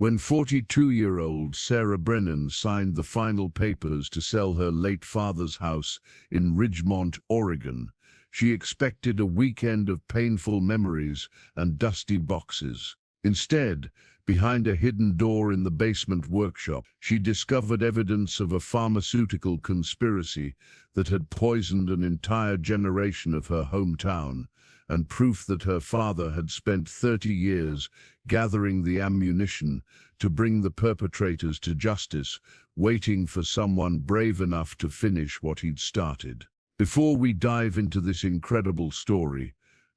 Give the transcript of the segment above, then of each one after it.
When 42-year-old Sarah Brennan signed the final papers to sell her late father's house in Ridgemont, Oregon, she expected a weekend of painful memories and dusty boxes. Instead, behind a hidden door in the basement workshop, she discovered evidence of a pharmaceutical conspiracy that had poisoned an entire generation of her hometown, and proof that her father had spent 30 years gathering the ammunition to bring the perpetrators to justice, waiting for someone brave enough to finish what he'd started. Before we dive into this incredible story,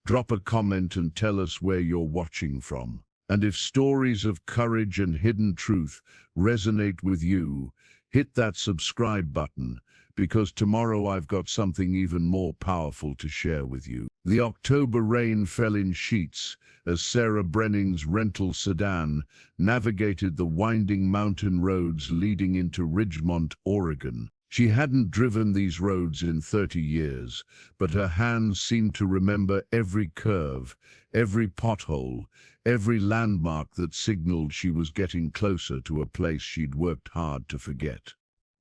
drop a comment and tell us where you're watching from. And if stories of courage and hidden truth resonate with you, hit that subscribe button, because tomorrow I've got something even more powerful to share with you. The October rain fell in sheets as Sarah Brennan's rental sedan navigated the winding mountain roads leading into Ridgemont, Oregon. She hadn't driven these roads in 30 years, but her hands seemed to remember every curve, every pothole, every landmark that signaled she was getting closer to a place she'd worked hard to forget.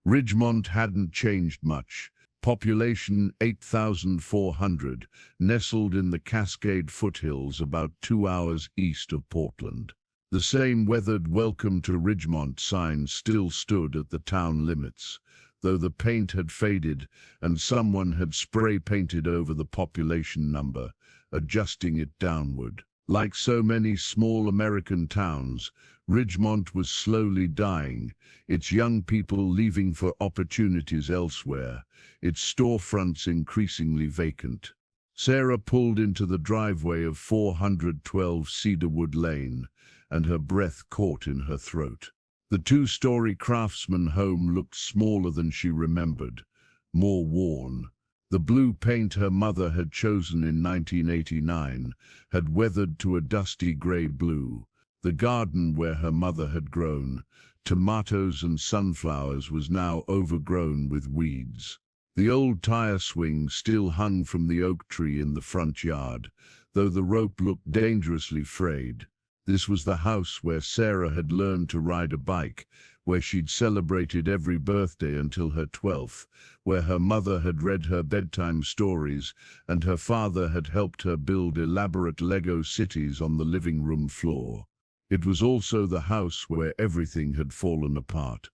Ridgemont hadn't changed much. Population 8,400, nestled in the Cascade foothills about 2 hours east of Portland. The same weathered "Welcome to Ridgemont" sign still stood at the town limits, though the paint had faded and someone had spray-painted over the population number, adjusting it downward. Like so many small American towns, Ridgemont was slowly dying, its young people leaving for opportunities elsewhere, its storefronts increasingly vacant. Sarah pulled into the driveway of 412 Cedarwood Lane, and her breath caught in her throat. The two-story craftsman home looked smaller than she remembered, more worn. The blue paint her mother had chosen in 1989 had weathered to a dusty gray blue. The garden where her mother had grown tomatoes and sunflowers was now overgrown with weeds. The old tire swing still hung from the oak tree in the front yard, though the rope looked dangerously frayed. This was the house where Sarah had learned to ride a bike, where she'd celebrated every birthday until her 12th, where her mother had read her bedtime stories and her father had helped her build elaborate Lego cities on the living room floor. It was also the house where everything had fallen apart.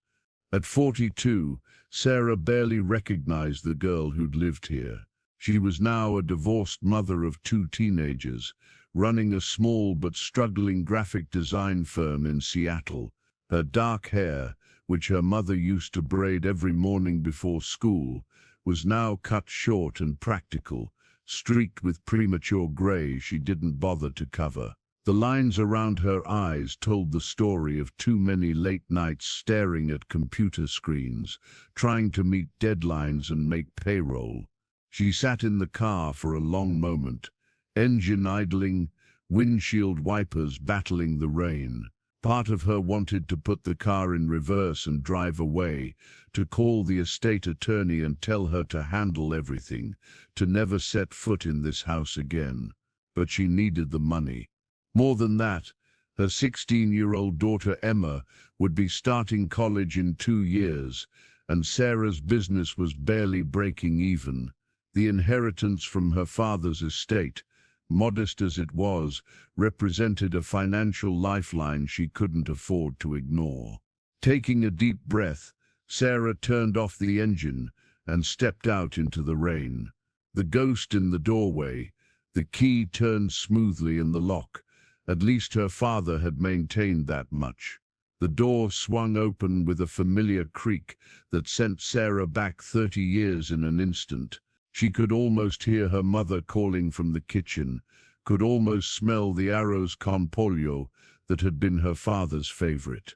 At 42, Sarah barely recognized the girl who'd lived here. She was now a divorced mother of 2 teenagers, running a small but struggling graphic design firm in Seattle. Her dark hair, which her mother used to braid every morning before school, was now cut short and practical, streaked with premature gray she didn't bother to cover. The lines around her eyes told the story of too many late nights staring at computer screens, trying to meet deadlines and make payroll. She sat in the car for a long moment, engine idling, windshield wipers battling the rain. Part of her wanted to put the car in reverse and drive away, to call the estate attorney and tell her to handle everything, to never set foot in this house again. But she needed the money. More than that, her 16-year-old daughter Emma would be starting college in 2 years, and Sarah's business was barely breaking even. The inheritance from her father's estate, modest as it was, represented a financial lifeline she couldn't afford to ignore. Taking a deep breath, Sarah turned off the engine and stepped out into the rain. The ghost in the doorway, the key turned smoothly in the lock. At least her father had maintained that much. The door swung open with a familiar creak that sent Sarah back 30 years in an instant. She could almost hear her mother calling from the kitchen, could almost smell the arroz con pollo that had been her father's favorite.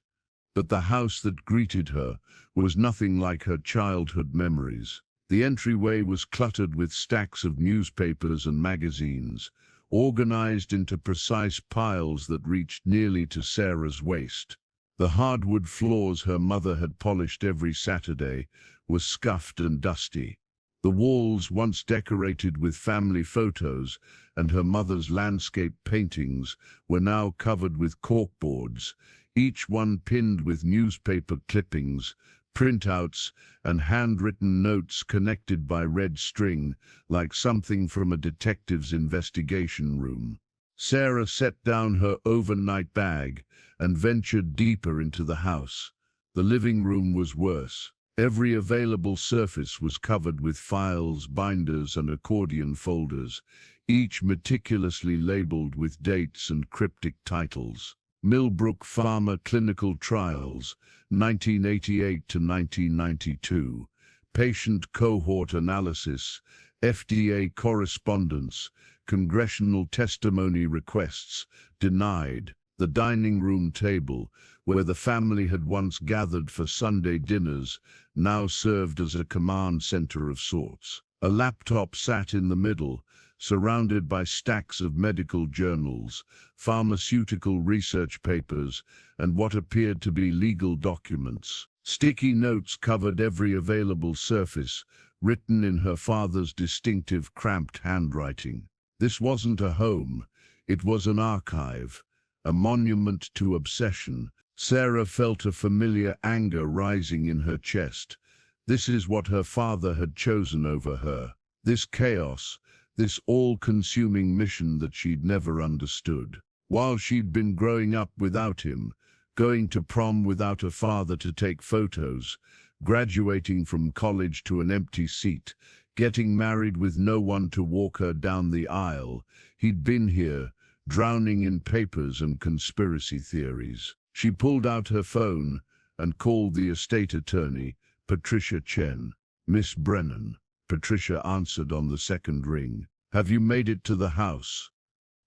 But the house that greeted her was nothing like her childhood memories. The entryway was cluttered with stacks of newspapers and magazines, organized into precise piles that reached nearly to Sarah's waist. The hardwood floors her mother had polished every Saturday were scuffed and dusty. The walls, once decorated with family photos and her mother's landscape paintings, were now covered with corkboards, each one pinned with newspaper clippings, printouts, and handwritten notes connected by red string, like something from a detective's investigation room. Sarah set down her overnight bag and ventured deeper into the house. The living room was worse. Every available surface was covered with files, binders, and accordion folders, each meticulously labeled with dates and cryptic titles. Millbrook Pharma Clinical Trials, 1988 to 1992. Patient Cohort Analysis, FDA Correspondence, Congressional Testimony Requests, Denied. The dining room table, where the family had once gathered for Sunday dinners, now served as a command center of sorts. A laptop sat in the middle, surrounded by stacks of medical journals, pharmaceutical research papers, and what appeared to be legal documents. Sticky notes covered every available surface, written in her father's distinctive cramped handwriting. This wasn't a home, it was an archive, a monument to obsession. Sarah felt a familiar anger rising in her chest. This is what her father had chosen over her. This chaos, this all-consuming mission that she'd never understood. While she'd been growing up without him, going to prom without a father to take photos, graduating from college to an empty seat, getting married with no one to walk her down the aisle, he'd been here, drowning in papers and conspiracy theories. She pulled out her phone and called the estate attorney, Patricia Chen. "Miss Brennan." Patricia answered on the second ring. "Have you made it to the house?"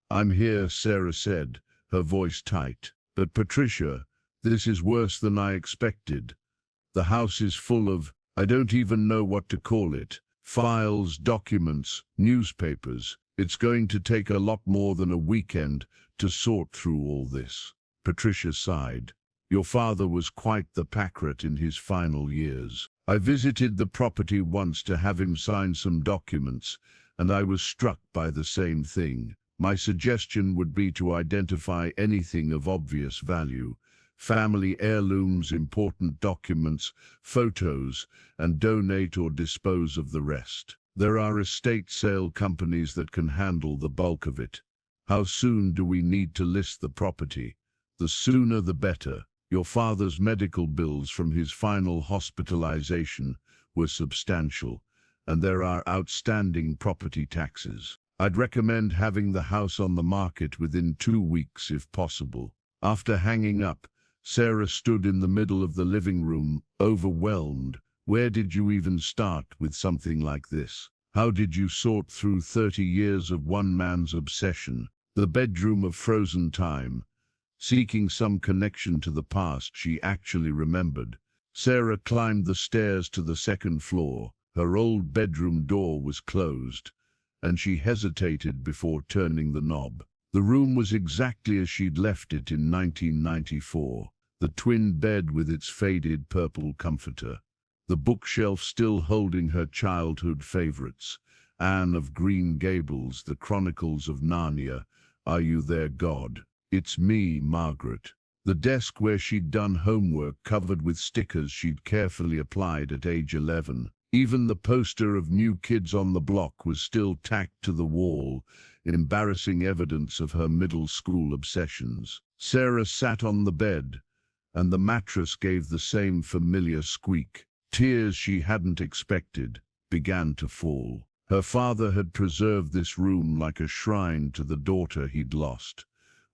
"I'm here," Sarah said, her voice tight. "But Patricia, this is worse than I expected. The house is full of, I don't even know what to call it, files, documents, newspapers. It's going to take a lot more than a weekend to sort through all this." Patricia sighed. "Your father was quite the packrat in his final years. I visited the property once to have him sign some documents, and I was struck by the same thing. My suggestion would be to identify anything of obvious value, family heirlooms, important documents, photos, and donate or dispose of the rest. There are estate sale companies that can handle the bulk of it. How soon do we need to list the property? The sooner the better." Your father's medical bills from his final hospitalization were substantial, and there are outstanding property taxes. I'd recommend having the house on the market within 2 weeks if possible. After hanging up, Sarah stood in the middle of the living room, overwhelmed. Where did you even start with something like this? How did you sort through 30 years of one man's obsession? The bedroom of frozen time, seeking some connection to the past she actually remembered. Sarah climbed the stairs to the second floor. Her old bedroom door was closed, and she hesitated before turning the knob. The room was exactly as she'd left it in 1994, the twin bed with its faded purple comforter, the bookshelf still holding her childhood favorites, Anne of Green Gables, The Chronicles of Narnia, Are You There, God? It's Me, Margaret. The desk where she'd done homework covered with stickers she'd carefully applied at age 11. Even the poster of New Kids on the Block was still tacked to the wall, embarrassing evidence of her middle school obsessions. Sarah sat on the bed, and the mattress gave the same familiar squeak. Tears she hadn't expected began to fall. Her father had preserved this room like a shrine to the daughter he'd lost,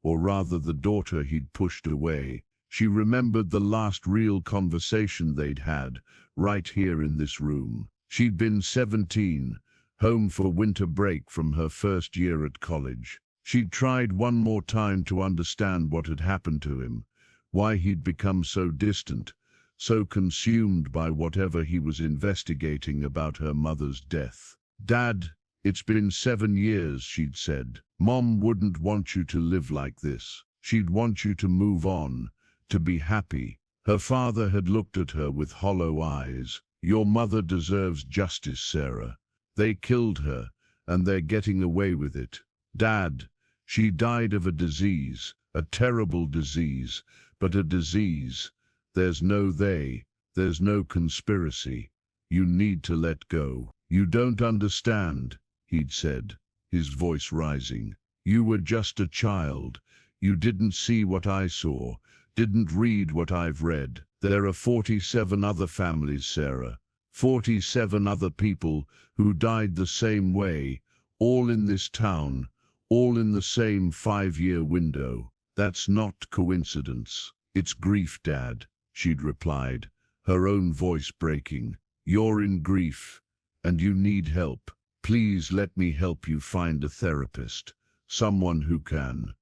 or rather the daughter he'd pushed away. She remembered the last real conversation they'd had, right here in this room. She'd been 17, home for winter break from her first year at college. She'd tried one more time to understand what had happened to him, why he'd become so distant, so consumed by whatever he was investigating about her mother's death. "Dad, it's been 7 years," she'd said. "Mom wouldn't want you to live like this. She'd want you to move on, to be happy." Her father had looked at her with hollow eyes. "Your mother deserves justice, Sarah. They killed her, and they're getting away with it. Dad, she died of a disease, a terrible disease, but a disease. There's no they, there's no conspiracy. You need to let go. You don't understand, he'd said, his voice rising. You were just a child. You didn't see what I saw, didn't read what I've read. There are 47 other families, Sarah. 47 other people who died the same way, all in this town, all in the same 5-year window. That's not coincidence. It's grief, Dad, she'd replied, her own voice breaking. You're in grief, and you need help. Please let me help you find a therapist, someone who can.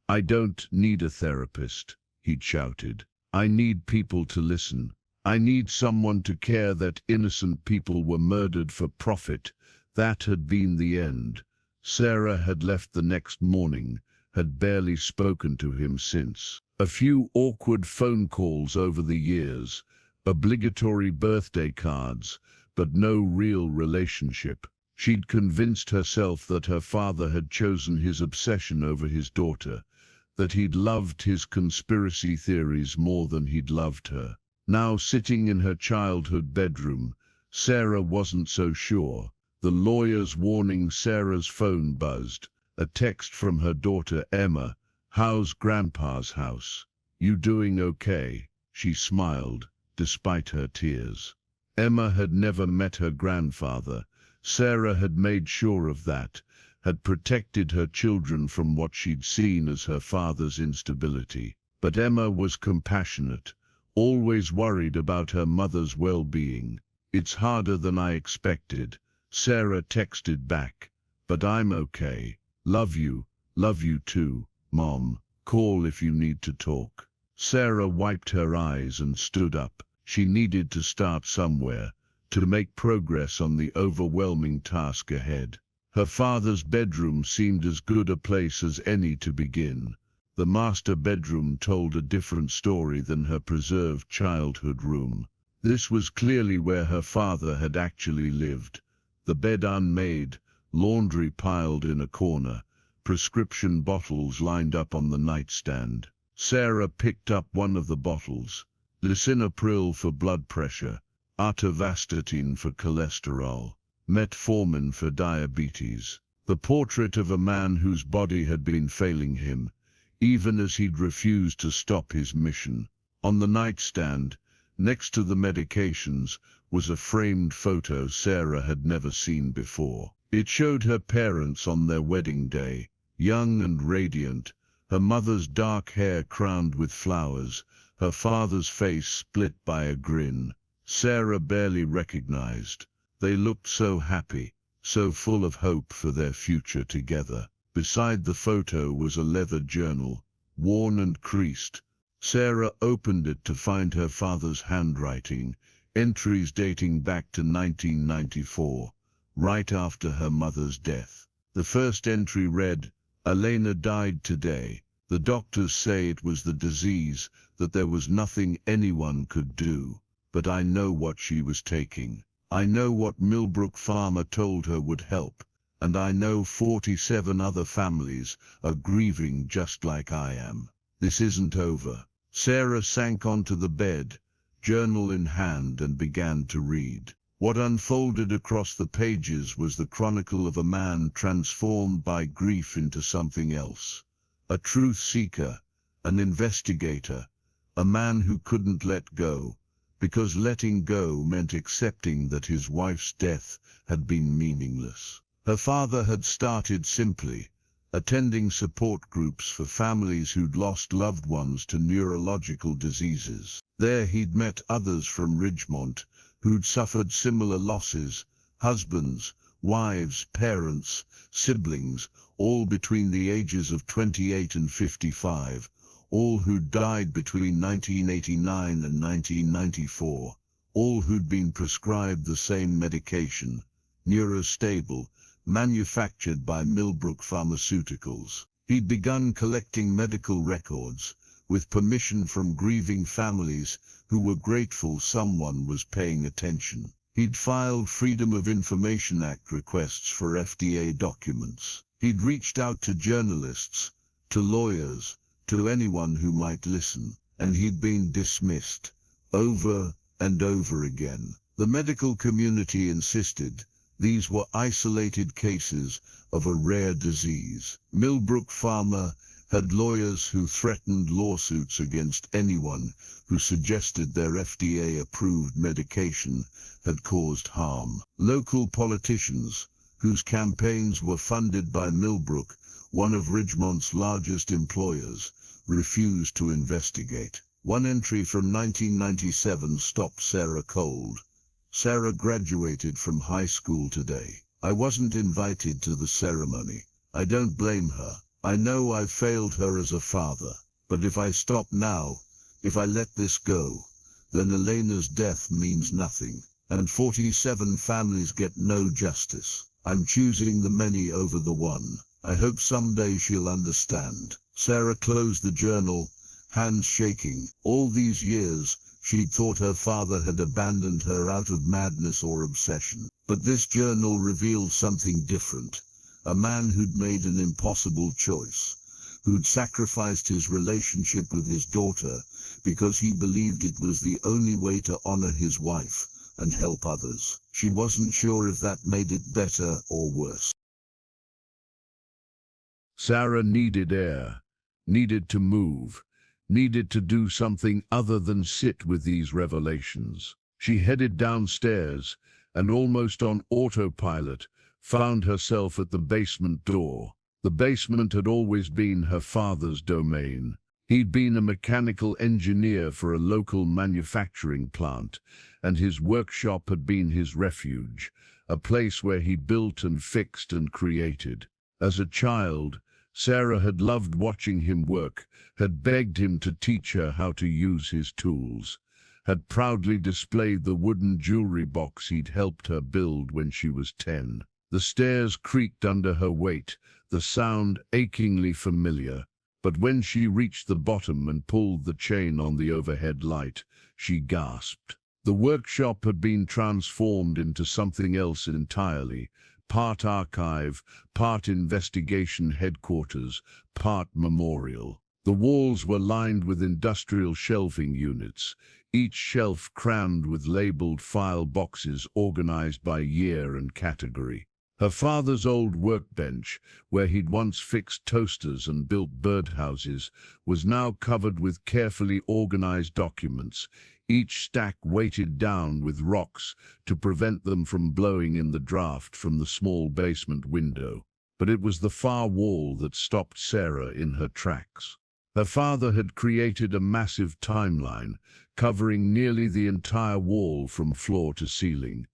I don't need a therapist, he'd shouted. I need people to listen. I need someone to care that innocent people were murdered for profit. That had been the end. Sarah had left the next morning, had barely spoken to him since. A few awkward phone calls over the years, obligatory birthday cards, but no real relationship. She'd convinced herself that her father had chosen his obsession over his daughter, that he'd loved his conspiracy theories more than he'd loved her. Now, sitting in her childhood bedroom, Sarah wasn't so sure. The lawyer's warning Sarah's phone buzzed, a text from her daughter Emma. How's Grandpa's house? You doing okay? She smiled, despite her tears. Emma had never met her grandfather. Sarah had made sure of that, had protected her children from what she'd seen as her father's instability. But Emma was compassionate, always worried about her mother's well-being. It's harder than I expected, Sarah texted back, but I'm okay. Love you too, Mom. Call if you need to talk. Sarah wiped her eyes and stood up. She needed to start somewhere, to make progress on the overwhelming task ahead. Her father's bedroom seemed as good a place as any to begin. The master bedroom told a different story than her preserved childhood room. This was clearly where her father had actually lived. The bed unmade, laundry piled in a corner, prescription bottles lined up on the nightstand. Sarah picked up one of the bottles. Lisinopril for blood pressure, atorvastatin for cholesterol, metformin for diabetes. The portrait of a man whose body had been failing him, even as he'd refused to stop his mission. On the nightstand, next to the medications, was a framed photo Sarah had never seen before. It showed her parents on their wedding day, young and radiant, her mother's dark hair crowned with flowers, her father's face split by a grin. Sarah barely recognized. They looked so happy, so full of hope for their future together. Beside the photo was a leather journal, worn and creased. Sarah opened it to find her father's handwriting, entries dating back to 1994, right after her mother's death. The first entry read, "Elena died today. The doctors say it was the disease, that there was nothing anyone could do. But I know what she was taking. I know what Millbrook Pharma told her would help. And I know 47 other families are grieving just like I am. This isn't over." Sarah sank onto the bed, journal in hand, and began to read. What unfolded across the pages was the chronicle of a man transformed by grief into something else. A truth seeker, an investigator, a man who couldn't let go, because letting go meant accepting that his wife's death had been meaningless. Her father had started simply, attending support groups for families who'd lost loved ones to neurological diseases. There he'd met others from Ridgemont who'd suffered similar losses, husbands, wives, parents, siblings, all between the ages of 28 and 55, all who'd died between 1989 and 1994, all who'd been prescribed the same medication, Neurostable, manufactured by Millbrook Pharmaceuticals. He'd begun collecting medical records, with permission from grieving families who were grateful someone was paying attention. He'd filed Freedom of Information Act requests for FDA documents. He'd reached out to journalists, to lawyers, to anyone who might listen. and he'd been dismissed over and over again. The medical community insisted these were isolated cases of a rare disease. Millbrook Pharma had lawyers who threatened lawsuits against anyone who suggested their FDA-approved medication had caused harm. Local politicians, whose campaigns were funded by Millbrook, one of Ridgemont's largest employers, refused to investigate. One entry from 1997 stopped Sarah cold. Sarah graduated from high school today. I wasn't invited to the ceremony. I don't blame her. I know I failed her as a father. But if I stop now, if I let this go, then Elena's death means nothing. And 47 families get no justice. I'm choosing the many over the one. I hope someday she'll understand. Sarah closed the journal, hands shaking. All these years, she'd thought her father had abandoned her out of madness or obsession. But this journal revealed something different. A man who'd made an impossible choice, who'd sacrificed his relationship with his daughter because he believed it was the only way to honor his wife and help others. She wasn't sure if that made it better or worse. Sarah needed air, needed to move, needed to do something other than sit with these revelations. She headed downstairs and, almost on autopilot, found herself at the basement door. The basement had always been her father's domain. He'd been a mechanical engineer for a local manufacturing plant, and his workshop had been his refuge, a place where he built and fixed and created. As a child, Sarah had loved watching him work, had begged him to teach her how to use his tools, had proudly displayed the wooden jewelry box he'd helped her build when she was 10. The stairs creaked under her weight, the sound achingly familiar. But when she reached the bottom and pulled the chain on the overhead light, she gasped. The workshop had been transformed into something else entirely, part archive, part investigation headquarters, part memorial. The walls were lined with industrial shelving units, each shelf crammed with labeled file boxes organized by year and category. Her father's old workbench, where he'd once fixed toasters and built birdhouses, was now covered with carefully organized documents, each stack weighted down with rocks to prevent them from blowing in the draft from the small basement window. But it was the far wall that stopped Sarah in her tracks. Her father had created a massive timeline, covering nearly the entire wall from floor to ceiling.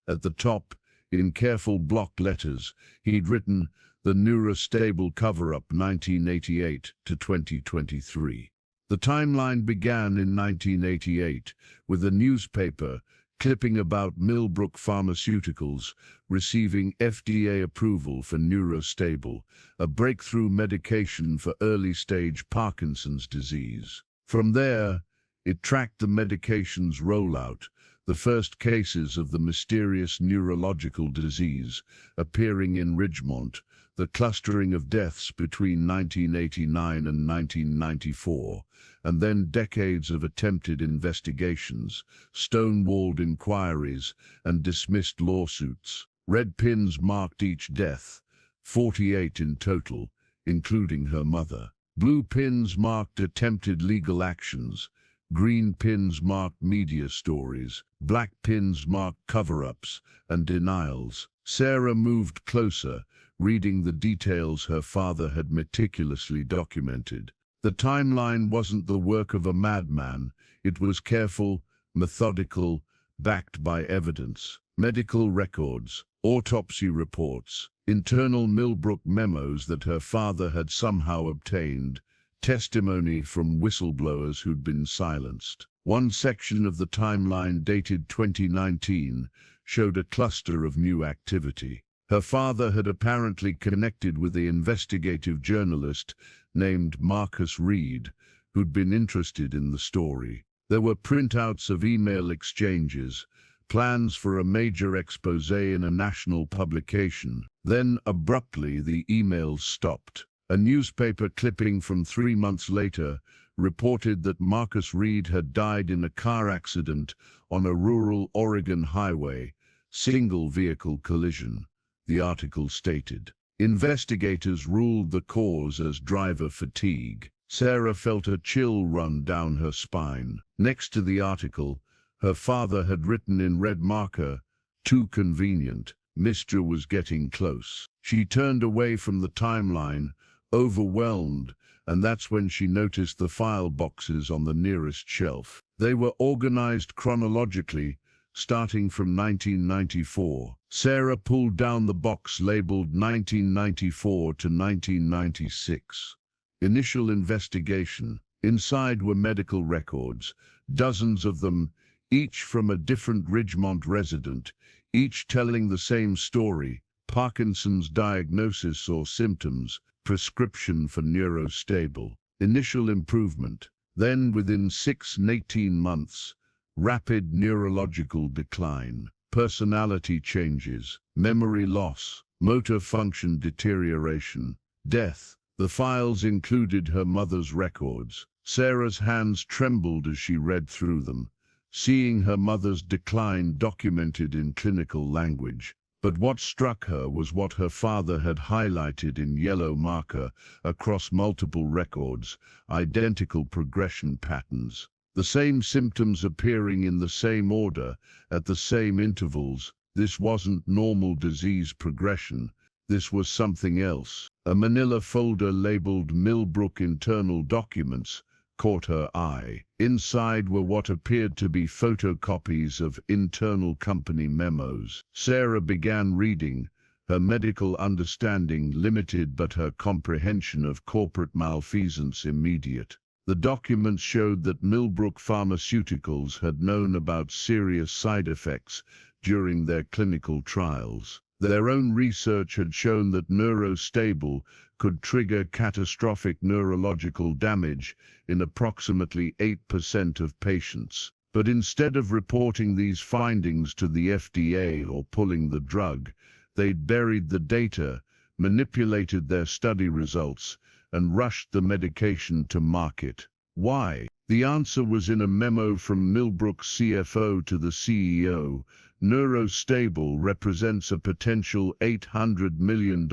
At the top, in careful block letters, he'd written, "The Neurostable Cover-Up 1988 to 2023. The timeline began in 1988 with a newspaper clipping about Millbrook Pharmaceuticals receiving FDA approval for Neurostable, a breakthrough medication for early-stage Parkinson's disease. From there, it tracked the medication's rollout, the first cases of the mysterious neurological disease appearing in Ridgemont, the clustering of deaths between 1989 and 1994, and then decades of attempted investigations, stonewalled inquiries, and dismissed lawsuits. Red pins marked each death, 48 in total, including her mother. Blue pins marked attempted legal actions. Green pins marked media stories, black pins marked cover-ups and denials. Sarah moved closer, reading the details her father had meticulously documented. The timeline wasn't the work of a madman. It was careful, methodical, backed by evidence. Medical records, autopsy reports, internal Millbrook memos that her father had somehow obtained, testimony from whistleblowers who'd been silenced. One section of the timeline, dated 2019, showed a cluster of new activity. Her father had apparently connected with the investigative journalist named Marcus Reed, who'd been interested in the story. There were printouts of email exchanges, plans for a major expose in a national publication. Then, abruptly, the emails stopped. A newspaper clipping from 3 months later reported that Marcus Reed had died in a car accident on a rural Oregon highway, single-vehicle collision, the article stated. Investigators ruled the cause as driver fatigue. Sarah felt a chill run down her spine. Next to the article, her father had written in red marker, "Too convenient. Mr. was getting close." She turned away from the timeline, overwhelmed, and that's when she noticed the file boxes on the nearest shelf. They were organized chronologically, starting from 1994. Sarah pulled down the box labeled 1994 to 1996. Initial investigation. Inside were medical records, dozens of them, each from a different Ridgemont resident, each telling the same story: Parkinson's diagnosis or symptoms, prescription for neurostable. Initial improvement. Then within 6 and 18 months, rapid neurological decline, personality changes, memory loss, motor function deterioration, death. The files included her mother's records. Sarah's hands trembled as she read through them, seeing her mother's decline documented in clinical language. But what struck her was what her father had highlighted in yellow marker across multiple records: identical progression patterns. The same symptoms appearing in the same order, at the same intervals. This wasn't normal disease progression. This was something else. A manila folder labeled Millbrook Internal Documents caught her eye. Inside were what appeared to be photocopies of internal company memos. Sarah began reading, her medical understanding limited but her comprehension of corporate malfeasance immediate. The documents showed that Millbrook Pharmaceuticals had known about serious side effects during their clinical trials. Their own research had shown that neurostable could trigger catastrophic neurological damage in approximately 8% of patients. But instead of reporting these findings to the FDA or pulling the drug, they'd buried the data, manipulated their study results, and rushed the medication to market. Why? The answer was in a memo from Millbrook's CFO to the CEO. Neurostable represents a potential $800 million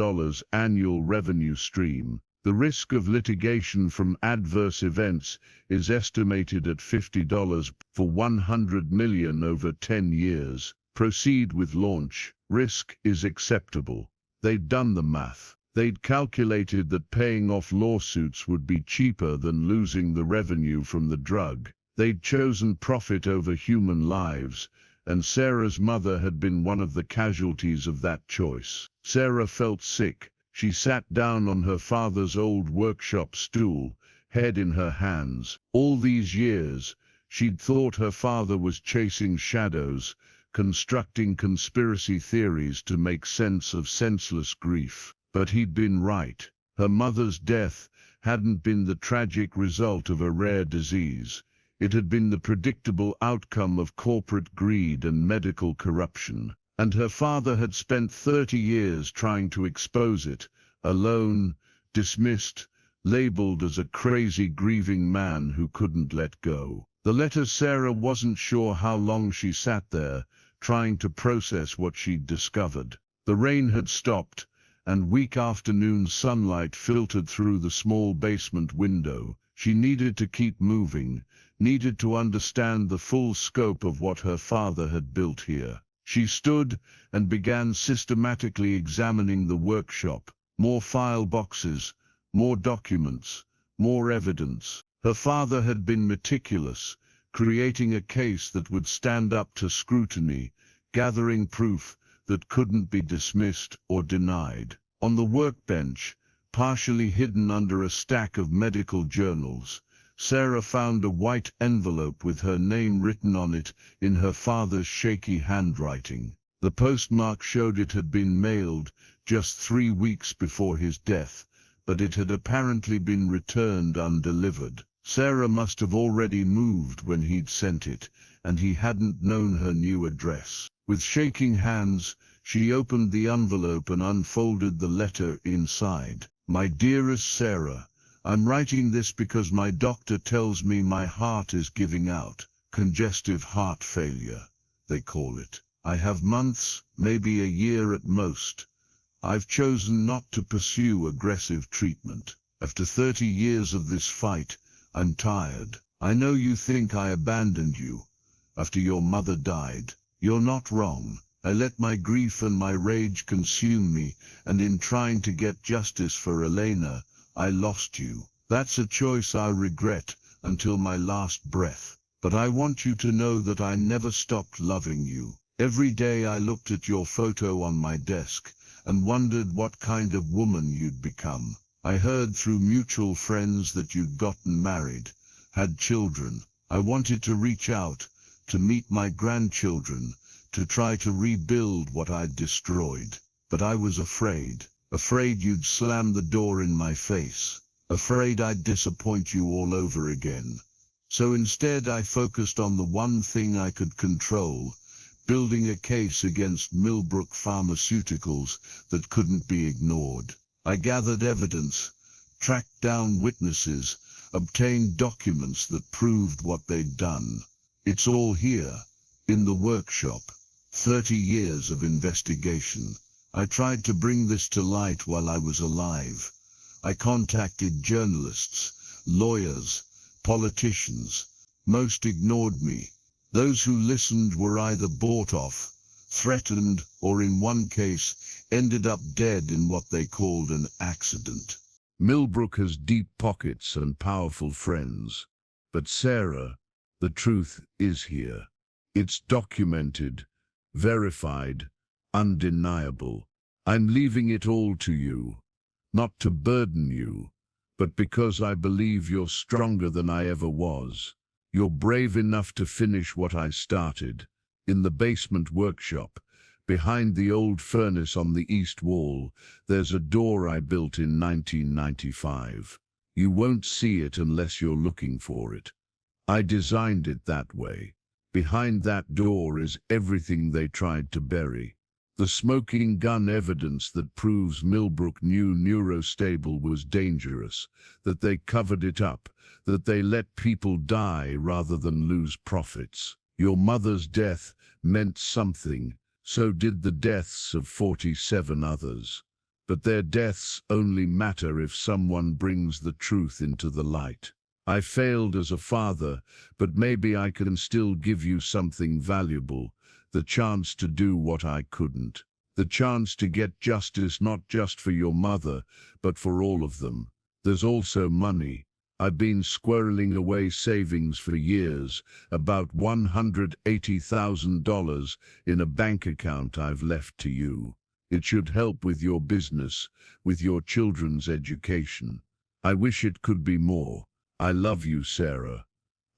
annual revenue stream. The risk of litigation from adverse events is estimated at $50 for $100 million over 10 years. Proceed with launch. Risk is acceptable. They'd done the math. They'd calculated that paying off lawsuits would be cheaper than losing the revenue from the drug. They'd chosen profit over human lives, and Sarah's mother had been one of the casualties of that choice. Sarah felt sick. She sat down on her father's old workshop stool, head in her hands. All these years, she'd thought her father was chasing shadows, constructing conspiracy theories to make sense of senseless grief. But he'd been right. Her mother's death hadn't been the tragic result of a rare disease. It had been the predictable outcome of corporate greed and medical corruption. And her father had spent 30 years trying to expose it, alone, dismissed, labeled as a crazy grieving man who couldn't let go. The letter. Sarah wasn't sure how long she sat there, trying to process what she'd discovered. The rain had stopped, and weak afternoon sunlight filtered through the small basement window. She needed to keep moving, needed to understand the full scope of what her father had built here. She stood and began systematically examining the workshop. More file boxes, more documents, more evidence. Her father had been meticulous, creating a case that would stand up to scrutiny, gathering proof that couldn't be dismissed or denied. On the workbench, partially hidden under a stack of medical journals, Sarah found a white envelope with her name written on it in her father's shaky handwriting. The postmark showed it had been mailed just 3 weeks before his death, but it had apparently been returned undelivered. Sarah must have already moved when he'd sent it, and he hadn't known her new address. With shaking hands, she opened the envelope and unfolded the letter inside. "My dearest Sarah, I'm writing this because my doctor tells me my heart is giving out. Congestive heart failure, they call it. I have months, maybe a year at most. I've chosen not to pursue aggressive treatment. After 30 years of this fight, I'm tired. I know you think I abandoned you after your mother died. You're not wrong. I let my grief and my rage consume me, and in trying to get justice for Elena, I lost you. That's a choice I'll regret until my last breath. But I want you to know that I never stopped loving you. Every day I looked at your photo on my desk and wondered what kind of woman you'd become. I heard through mutual friends that you'd gotten married, had children. I wanted to reach out, to meet my grandchildren, to try to rebuild what I'd destroyed. But I was afraid you'd slam the door in my face, afraid I'd disappoint you all over again. So instead I focused on the one thing I could control, building a case against Millbrook Pharmaceuticals that couldn't be ignored. I gathered evidence, tracked down witnesses, obtained documents that proved what they'd done. It's all here, in the workshop. 30 years of investigation. I tried to bring this to light while I was alive. I contacted journalists, lawyers, politicians. Most ignored me. Those who listened were either bought off, threatened, or in one case, ended up dead in what they called an accident. Millbrook has deep pockets and powerful friends. But Sarah, the truth is here. It's documented, verified, undeniable. I'm leaving it all to you, not to burden you, but because I believe you're stronger than I ever was. You're brave enough to finish what I started, in the basement workshop. Behind the old furnace on the east wall, there's a door I built in 1995. You won't see it unless you're looking for it. I designed it that way. Behind that door is everything they tried to bury. The smoking gun evidence that proves Millbrook knew Neurostable was dangerous, that they covered it up, that they let people die rather than lose profits. Your mother's death meant something, so did the deaths of 47 others. But their deaths only matter if someone brings the truth into the light. I failed as a father, but maybe I can still give you something valuable. The chance to do what I couldn't. The chance to get justice not just for your mother, but for all of them. There's also money. I've been squirreling away savings for years, about $180,000 in a bank account I've left to you. It should help with your business, with your children's education. I wish it could be more. I love you, Sarah.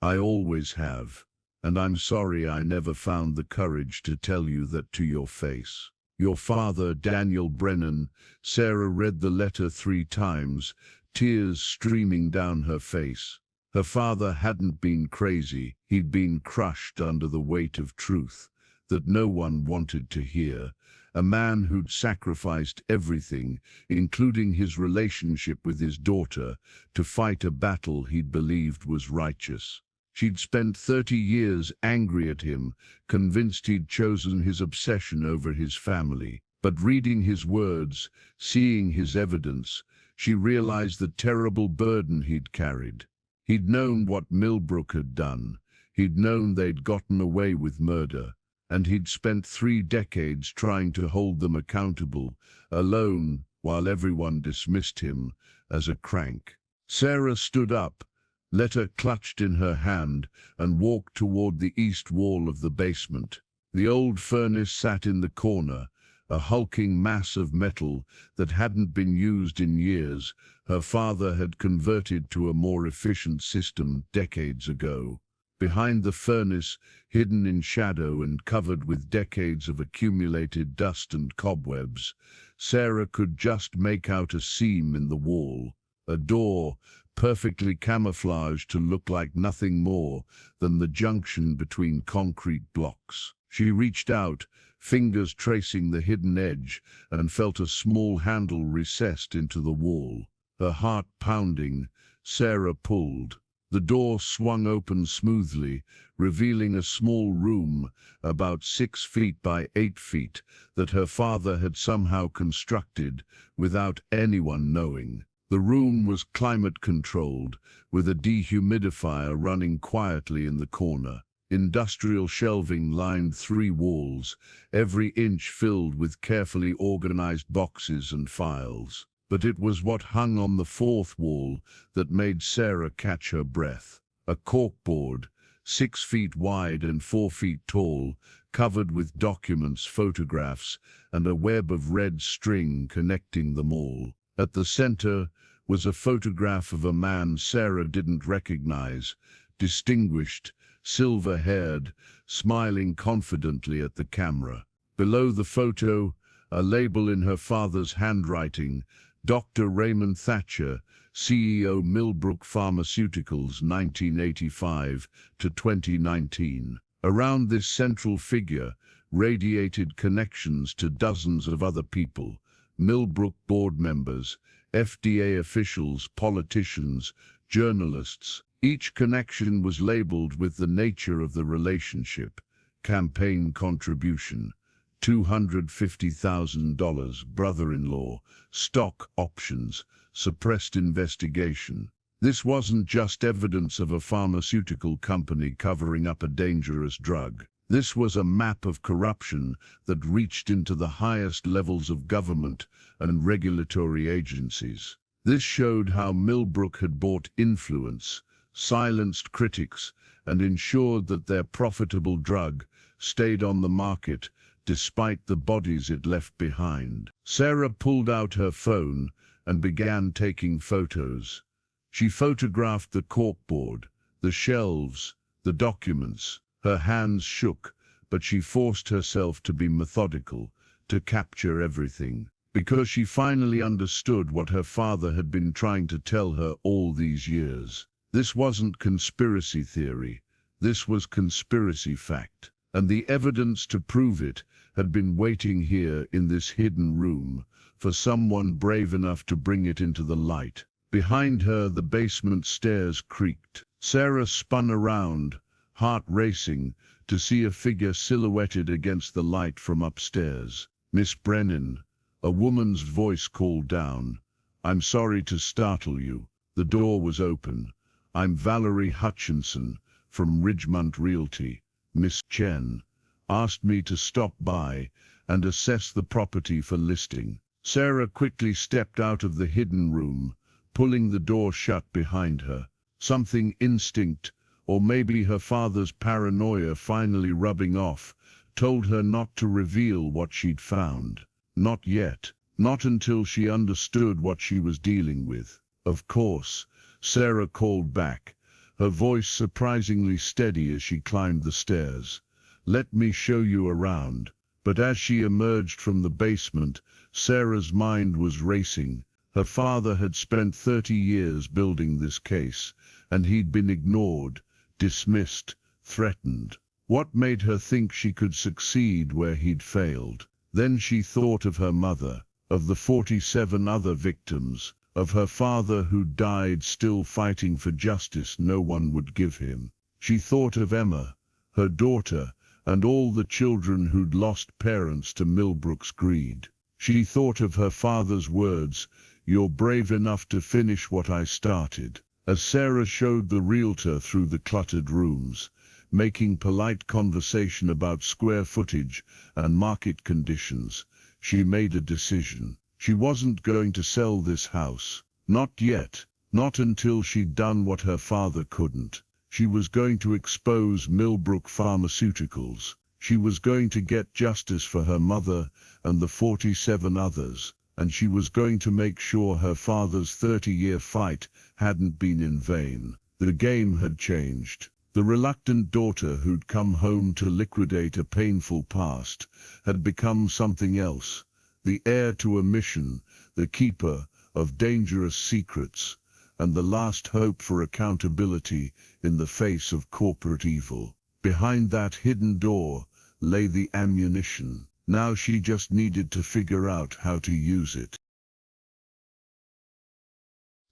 I always have. And I'm sorry I never found the courage to tell you that to your face. Your father, Daniel Brennan. Sarah read the letter 3 times, tears streaming down her face. Her father hadn't been crazy, he'd been crushed under the weight of truth that no one wanted to hear. A man who'd sacrificed everything, including his relationship with his daughter, to fight a battle he'd believed was righteous. She'd spent 30 years angry at him, convinced he'd chosen his obsession over his family. But reading his words, seeing his evidence, she realized the terrible burden he'd carried. He'd known what Millbrook had done. He'd known they'd gotten away with murder. And he'd spent 3 decades trying to hold them accountable, alone, while everyone dismissed him as a crank. Sarah stood up, letter clutched in her hand, and walked toward the east wall of the basement. The old furnace sat in the corner, a hulking mass of metal that hadn't been used in years. Her father had converted to a more efficient system decades ago. Behind the furnace, hidden in shadow and covered with decades of accumulated dust and cobwebs, Sarah could just make out a seam in the wall, a door, perfectly camouflaged to look like nothing more than the junction between concrete blocks. She reached out, fingers tracing the hidden edge, and felt a small handle recessed into the wall. Her heart pounding, Sarah pulled. The door swung open smoothly, revealing a small room about 6 feet by 8 feet that her father had somehow constructed without anyone knowing. The room was climate-controlled, with a dehumidifier running quietly in the corner. Industrial shelving lined 3 walls, every inch filled with carefully organized boxes and files. But it was what hung on the 4th wall that made Sarah catch her breath. A corkboard, 6 feet wide and 4 feet tall, covered with documents, photographs, and a web of red string connecting them all. At the center was a photograph of a man Sarah didn't recognize, distinguished, silver-haired, smiling confidently at the camera. Below the photo, a label in her father's handwriting, Dr. Raymond Thatcher, CEO Millbrook Pharmaceuticals 1985 to 2019. Around this central figure radiated connections to dozens of other people, Millbrook board members, FDA officials, politicians, journalists. Each connection was labeled with the nature of the relationship: campaign contribution, $250,000, brother-in-law, stock options, suppressed investigation. This wasn't just evidence of a pharmaceutical company covering up a dangerous drug. This was a map of corruption that reached into the highest levels of government and regulatory agencies. This showed how Millbrook had bought influence, silenced critics, and ensured that their profitable drug stayed on the market despite the bodies it left behind. Sarah pulled out her phone and began taking photos. She photographed the corkboard, the shelves, the documents. Her hands shook, but she forced herself to be methodical, to capture everything, because she finally understood what her father had been trying to tell her all these years. This wasn't conspiracy theory, this was conspiracy fact, and the evidence to prove it had been waiting here in this hidden room for someone brave enough to bring it into the light. Behind her, the basement stairs creaked. Sarah spun around, heart racing, to see a figure silhouetted against the light from upstairs. "Miss Brennan," a woman's voice called down. "I'm sorry to startle you." The door was open. "I'm Valerie Hutchinson from Ridgemont Realty. Miss Chen asked me to stop by and assess the property for listing." Sarah quickly stepped out of the hidden room, pulling the door shut behind her. Something, instinct, or maybe her father's paranoia finally rubbing off, told her not to reveal what she'd found. Not yet. Not until she understood what she was dealing with. "Of course," Sarah called back, her voice surprisingly steady as she climbed the stairs. "Let me show you around." But as she emerged from the basement, Sarah's mind was racing. Her father had spent 30 years building this case, and he'd been ignored, dismissed, threatened. What made her think she could succeed where he'd failed? Then she thought of her mother, of the 47 other victims, of her father who died still fighting for justice no one would give him. She thought of Emma, her daughter, and all the children who'd lost parents to Millbrook's greed. She thought of her father's words, "You're brave enough to finish what I started." As Sarah showed the realtor through the cluttered rooms, making polite conversation about square footage and market conditions, she made a decision. She wasn't going to sell this house. Not yet. Not until she'd done what her father couldn't. She was going to expose Millbrook Pharmaceuticals. She was going to get justice for her mother and the 47 others, and she was going to make sure her father's 30-year fight hadn't been in vain. The game had changed. The reluctant daughter who'd come home to liquidate a painful past had become something else. The heir to a mission, the keeper of dangerous secrets, and the last hope for accountability in the face of corporate evil. Behind that hidden door lay the ammunition. Now she just needed to figure out how to use it.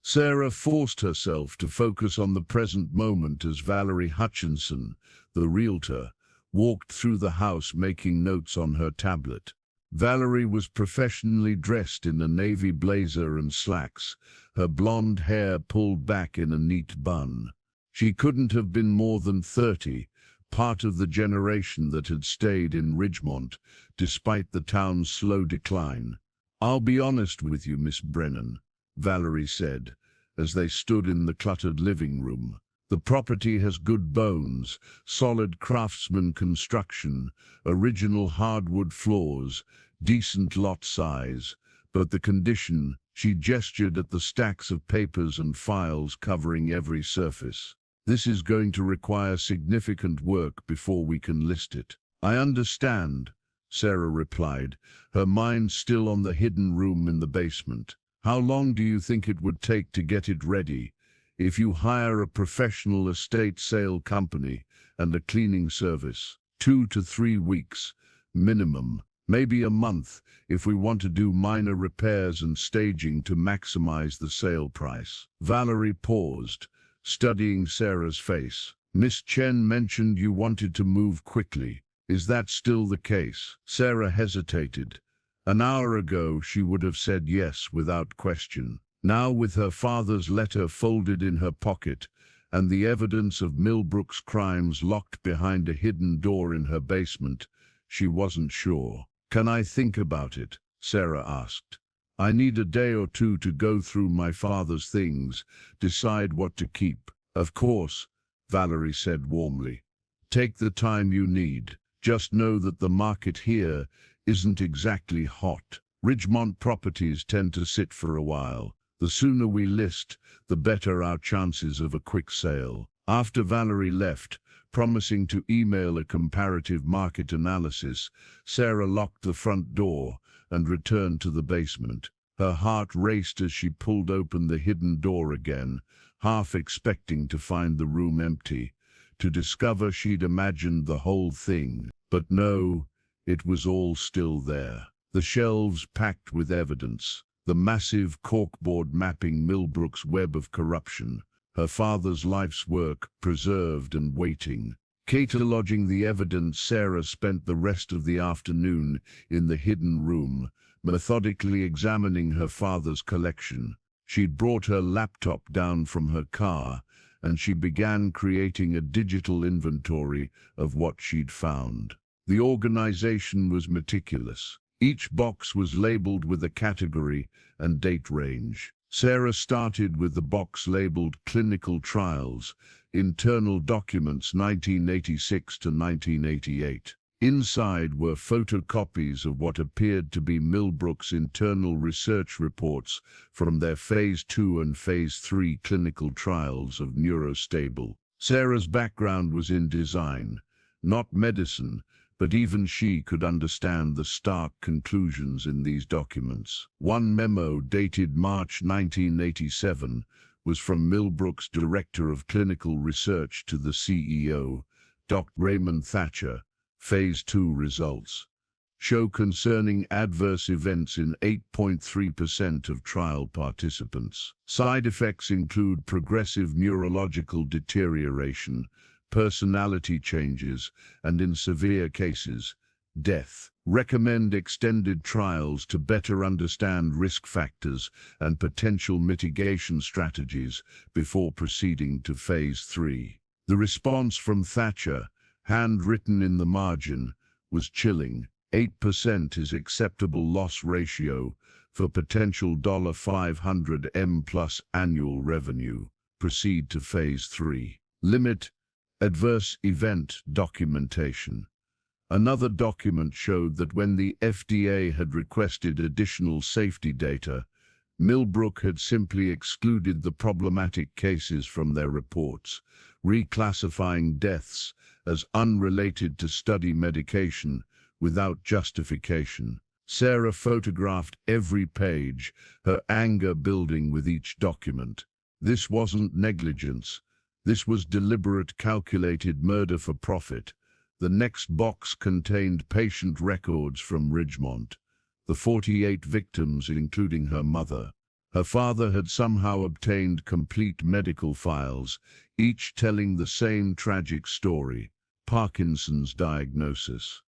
Sarah forced herself to focus on the present moment as Valerie Hutchinson, the realtor, walked through the house making notes on her tablet. Valerie was professionally dressed in a navy blazer and slacks, her blonde hair pulled back in a neat bun. She couldn't have been more than 30, part of the generation that had stayed in Ridgemont, despite the town's slow decline. "I'll be honest with you, Miss Brennan," Valerie said, as they stood in the cluttered living room. "The property has good bones, solid craftsman construction, original hardwood floors, decent lot size, but the condition," she gestured at the stacks of papers and files covering every surface. "This is going to require significant work before we can list it." "I understand," Sarah replied, her mind still on the hidden room in the basement. "How long do you think it would take to get it ready? If you hire a professional estate sale company and a cleaning service, 2 to 3 weeks, minimum, maybe a month if we want to do minor repairs and staging to maximize the sale price." Valerie paused, studying Sarah's face. "Miss Chen mentioned you wanted to move quickly. Is that still the case?" Sarah hesitated. An hour ago she would have said yes without question. Now, with her father's letter folded in her pocket and the evidence of Millbrook's crimes locked behind a hidden door in her basement, she wasn't sure. "Can I think about it?" Sarah asked. "I need a day or two to go through my father's things, decide what to keep." "Of course," Valerie said warmly. "Take the time you need. Just know that the market here isn't exactly hot. Ridgemont properties tend to sit for a while. The sooner we list, the better our chances of a quick sale." After Valerie left, promising to email a comparative market analysis, Sarah locked the front door and returned to the basement. Her heart raced as she pulled open the hidden door again, half expecting to find the room empty, to discover she'd imagined the whole thing. But no, it was all still there. The shelves packed with evidence, the massive corkboard mapping Millbrook's web of corruption, her father's life's work preserved and waiting. Cataloging the evidence, Sarah spent the rest of the afternoon in the hidden room, methodically examining her father's collection. She'd brought her laptop down from her car, and she began creating a digital inventory of what she'd found. The organization was meticulous. Each box was labeled with a category and date range. Sarah started with the box labeled Clinical Trials, Internal Documents 1986 to 1988. Inside were photocopies of what appeared to be Millbrook's internal research reports from their Phase 2 and Phase 3 clinical trials of Neurostable. Sarah's background was in design, not medicine, but even she could understand the stark conclusions in these documents. One memo dated March 1987 was from Millbrook's Director of Clinical Research to the CEO, Dr. Raymond Thatcher. Phase 2 results show concerning adverse events in 8.3% of trial participants. Side effects include progressive neurological deterioration, personality changes, and in severe cases, death. Recommend extended trials to better understand risk factors and potential mitigation strategies before proceeding to Phase 3. The response from Thatcher, handwritten in the margin, was chilling. 8% is acceptable loss ratio for potential $500M plus annual revenue. Proceed to Phase 3. Limit adverse event documentation. Another document showed that when the FDA had requested additional safety data, Millbrook had simply excluded the problematic cases from their reports, reclassifying deaths as unrelated to study medication without justification. Sarah photographed every page, her anger building with each document. This wasn't negligence. This was deliberate, calculated murder for profit. The next box contained patient records from Ridgemont, the 48 victims, including her mother. Her father had somehow obtained complete medical files, each telling the same tragic story: Parkinson's diagnosis,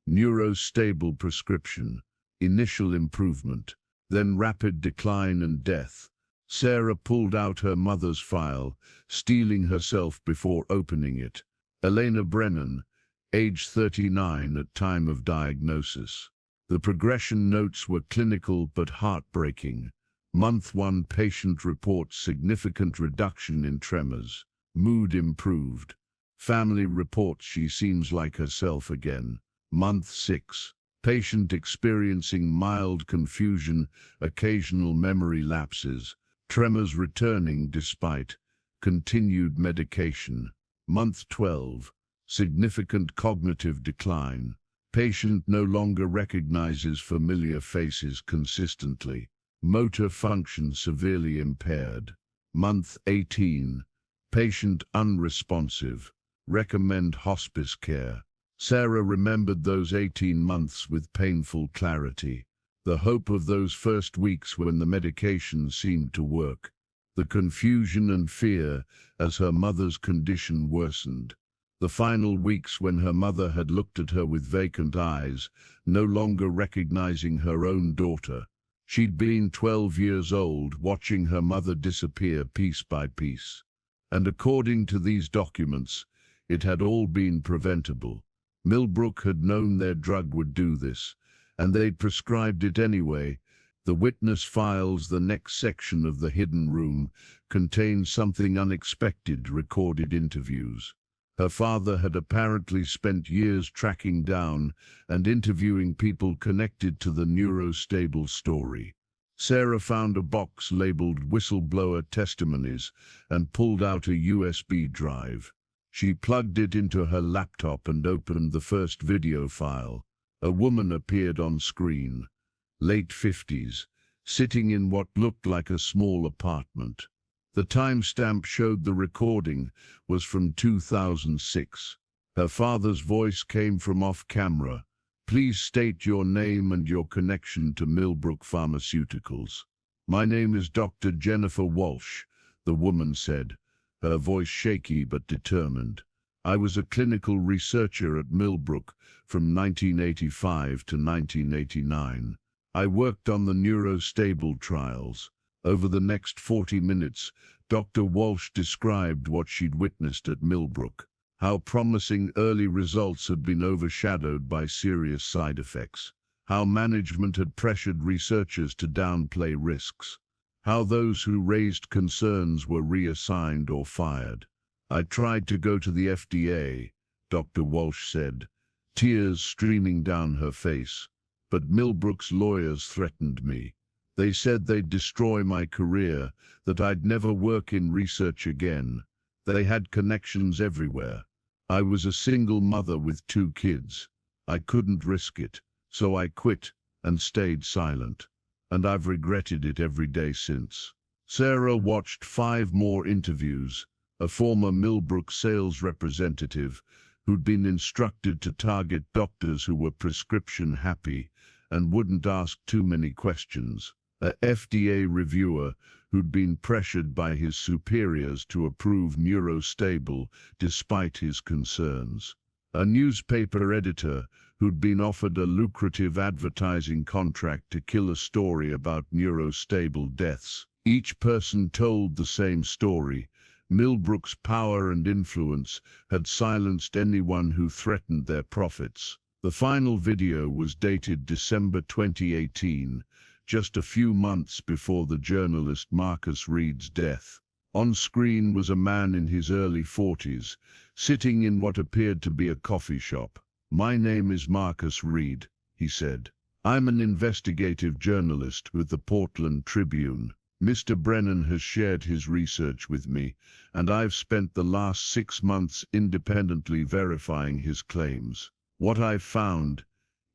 neurostable prescription, initial improvement, then rapid decline and death. Sarah pulled out her mother's file, steeling herself before opening it. Elena Brennan, age 39 at time of diagnosis. The progression notes were clinical but heartbreaking. Month 1 patient reports significant reduction in tremors. Mood improved. Family reports she seems like herself again. Month 6. Patient experiencing mild confusion, occasional memory lapses, tremors returning despite continued medication. Month 12. Significant cognitive decline. Patient no longer recognizes familiar faces consistently. Motor function severely impaired. Month 18. Patient unresponsive. Recommend hospice care. Sarah remembered those 18 months with painful clarity. The hope of those first weeks when the medication seemed to work. The confusion and fear as her mother's condition worsened. The final weeks when her mother had looked at her with vacant eyes, no longer recognizing her own daughter. She'd been 12 years old, watching her mother disappear piece by piece. And according to these documents, it had all been preventable. Millbrook had known their drug would do this, and they'd prescribed it anyway. The witness files, the next section of the hidden room, contained something unexpected: recorded interviews. Her father had apparently spent years tracking down and interviewing people connected to the neurostable story. Sarah found a box labeled Whistleblower Testimonies and pulled out a USB drive. She plugged it into her laptop and opened the first video file. A woman appeared on screen, late 50s, sitting in what looked like a small apartment. The timestamp showed the recording was from 2006. Her father's voice came from off-camera. Please state your name and your connection to Millbrook Pharmaceuticals. My name is Dr. Jennifer Walsh, the woman said, her voice shaky but determined. I was a clinical researcher at Millbrook from 1985 to 1989. I worked on the neurostable trials. Over the next 40 minutes, Dr. Walsh described what she'd witnessed at Millbrook, how promising early results had been overshadowed by serious side effects, how management had pressured researchers to downplay risks, how those who raised concerns were reassigned or fired. I tried to go to the FDA, Dr. Walsh said, tears streaming down her face, but Millbrook's lawyers threatened me. They said they'd destroy my career, that I'd never work in research again. They had connections everywhere. I was a single mother with 2 kids. I couldn't risk it, so I quit and stayed silent. And I've regretted it every day since. Sarah watched 5 more interviews. A former Millbrook sales representative who'd been instructed to target doctors who were prescription happy and wouldn't ask too many questions. A FDA reviewer who'd been pressured by his superiors to approve neurostable despite his concerns. A newspaper editor who'd been offered a lucrative advertising contract to kill a story about neurostable deaths. Each person told the same story. Millbrook's power and influence had silenced anyone who threatened their profits. The final video was dated December 2018, just a few months before the journalist Marcus Reed's death. On screen was a man in his early 40s, sitting in what appeared to be a coffee shop. My name is Marcus Reed, he said. I'm an investigative journalist with the Portland Tribune. Mr. Brennan has shared his research with me, and I've spent the last 6 months independently verifying his claims. What I've found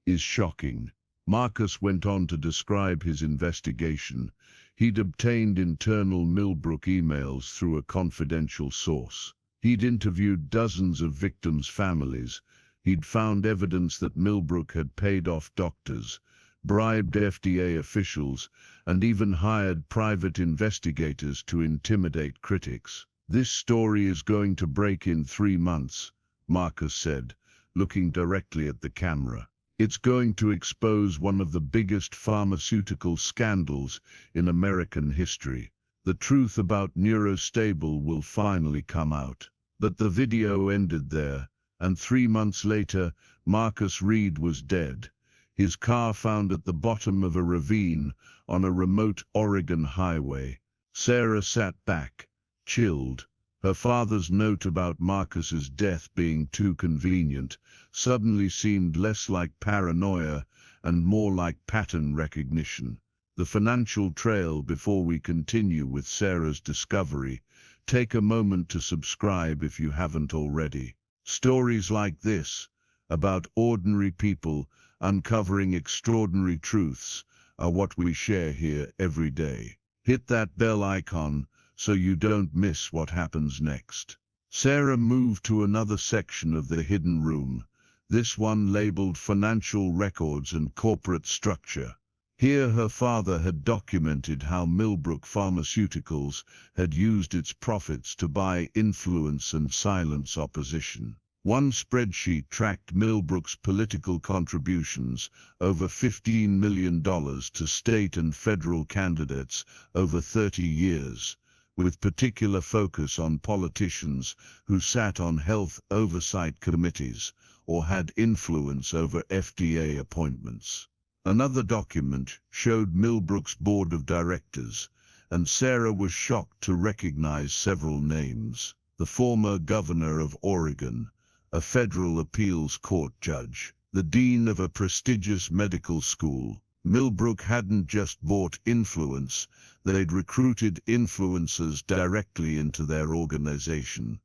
is shocking. Marcus went on to describe his investigation. He'd obtained internal Millbrook emails through a confidential source. He'd interviewed dozens of victims' families. He'd found evidence that Millbrook had paid off doctors, bribed FDA officials, and even hired private investigators to intimidate critics. "This story is going to break in 3 months," Marcus said, looking directly at the camera. "It's going to expose one of the biggest pharmaceutical scandals in American history. The truth about Neurostable will finally come out." But the video ended there, and 3 months later, Marcus Reed was dead. His car found at the bottom of a ravine on a remote Oregon highway. Sarah sat back, chilled. Her father's note about Marcus's death being too convenient suddenly seemed less like paranoia and more like pattern recognition. The financial trail. Before we continue with Sarah's discovery, take a moment to subscribe if you haven't already. Stories like this, about ordinary people uncovering extraordinary truths, are what we share here every day. Hit that bell icon so you don't miss what happens next. Sarah moved to another section of the hidden room, this one labeled Financial Records and Corporate Structure. Here her father had documented how Millbrook Pharmaceuticals had used its profits to buy influence and silence opposition. One spreadsheet tracked Millbrook's political contributions, over $15 million to state and federal candidates over 30 years, with particular focus on politicians who sat on health oversight committees or had influence over FDA appointments. Another document showed Millbrook's board of directors, and Sarah was shocked to recognize several names. The former governor of Oregon, a federal appeals court judge, the dean of a prestigious medical school. Millbrook hadn't just bought influence, they'd recruited influencers directly into their organization.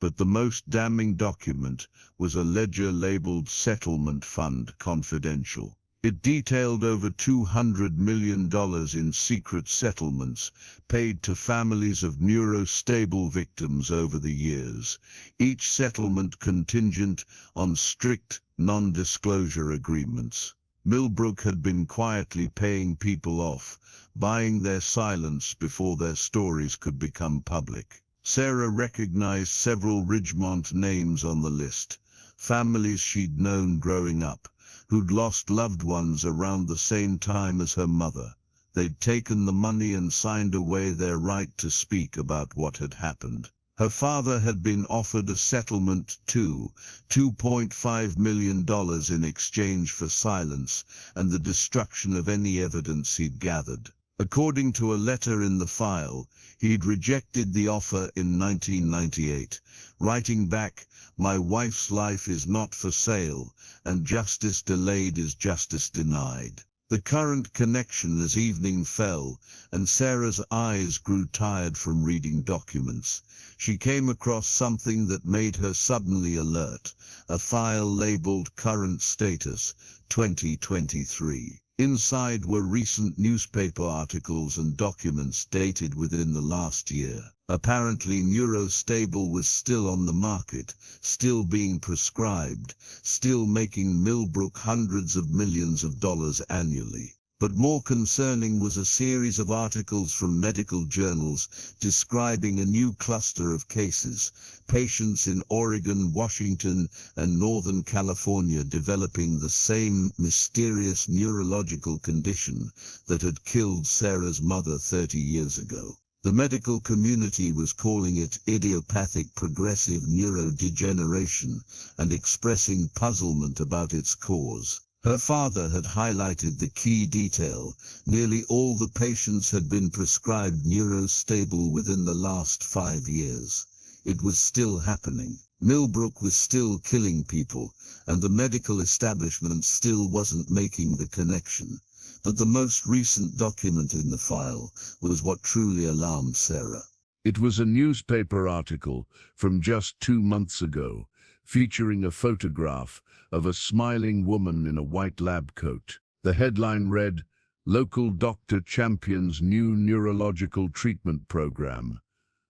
But the most damning document was a ledger labeled Settlement Fund Confidential. It detailed over $200 million in secret settlements paid to families of Neurostable victims over the years, each settlement contingent on strict non-disclosure agreements. Millbrook had been quietly paying people off, buying their silence before their stories could become public. Sarah recognized several Ridgemont names on the list, families she'd known growing up, who'd lost loved ones around the same time as her mother. They'd taken the money and signed away their right to speak about what had happened. Her father had been offered a settlement too, $2.5 million in exchange for silence and the destruction of any evidence he'd gathered. According to a letter in the file, he'd rejected the offer in 1998, writing back, "My wife's life is not for sale, and justice delayed is justice denied." The current connection. As evening fell, and Sarah's eyes grew tired from reading documents, she came across something that made her suddenly alert, a file labeled Current Status, 2023. Inside were recent newspaper articles and documents dated within the last year. Apparently Neurostable was still on the market, still being prescribed, still making Millbrook hundreds of millions of dollars annually. But more concerning was a series of articles from medical journals describing a new cluster of cases, patients in Oregon, Washington, and Northern California developing the same mysterious neurological condition that had killed Sarah's mother 30 years ago. The medical community was calling it idiopathic progressive neurodegeneration and expressing puzzlement about its cause. Her father had highlighted the key detail: nearly all the patients had been prescribed Neurostable within the last 5 years. It was still happening. Millbrook was still killing people, and the medical establishment still wasn't making the connection. But the most recent document in the file was what truly alarmed Sarah. It was a newspaper article from just 2 months ago, featuring a photograph of a smiling woman in a white lab coat. The headline read, "Local Doctor Champions New Neurological Treatment Program."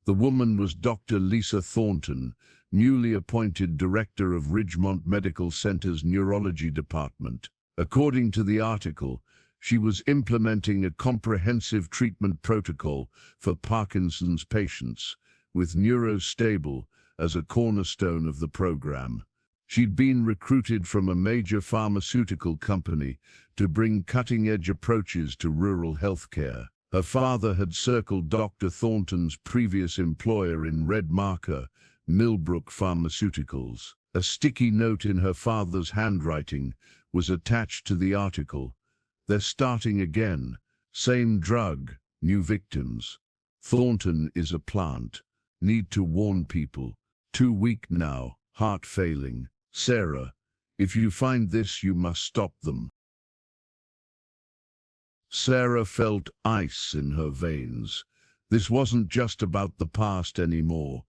The woman was Dr. Lisa Thornton, newly appointed director of Ridgemont Medical Center's Neurology Department. According to the article, she was implementing a comprehensive treatment protocol for Parkinson's patients, with neurostable as a cornerstone of the program. She'd been recruited from a major pharmaceutical company to bring cutting-edge approaches to rural healthcare. Her father had circled Dr. Thornton's previous employer in red marker, Millbrook Pharmaceuticals. A sticky note in her father's handwriting was attached to the article. They're starting again. Same drug, new victims. Thornton is a plant. Need to warn people. Too weak now, heart failing. Sarah, if you find this, you must stop them. Sarah felt ice in her veins. This wasn't just about the past anymore.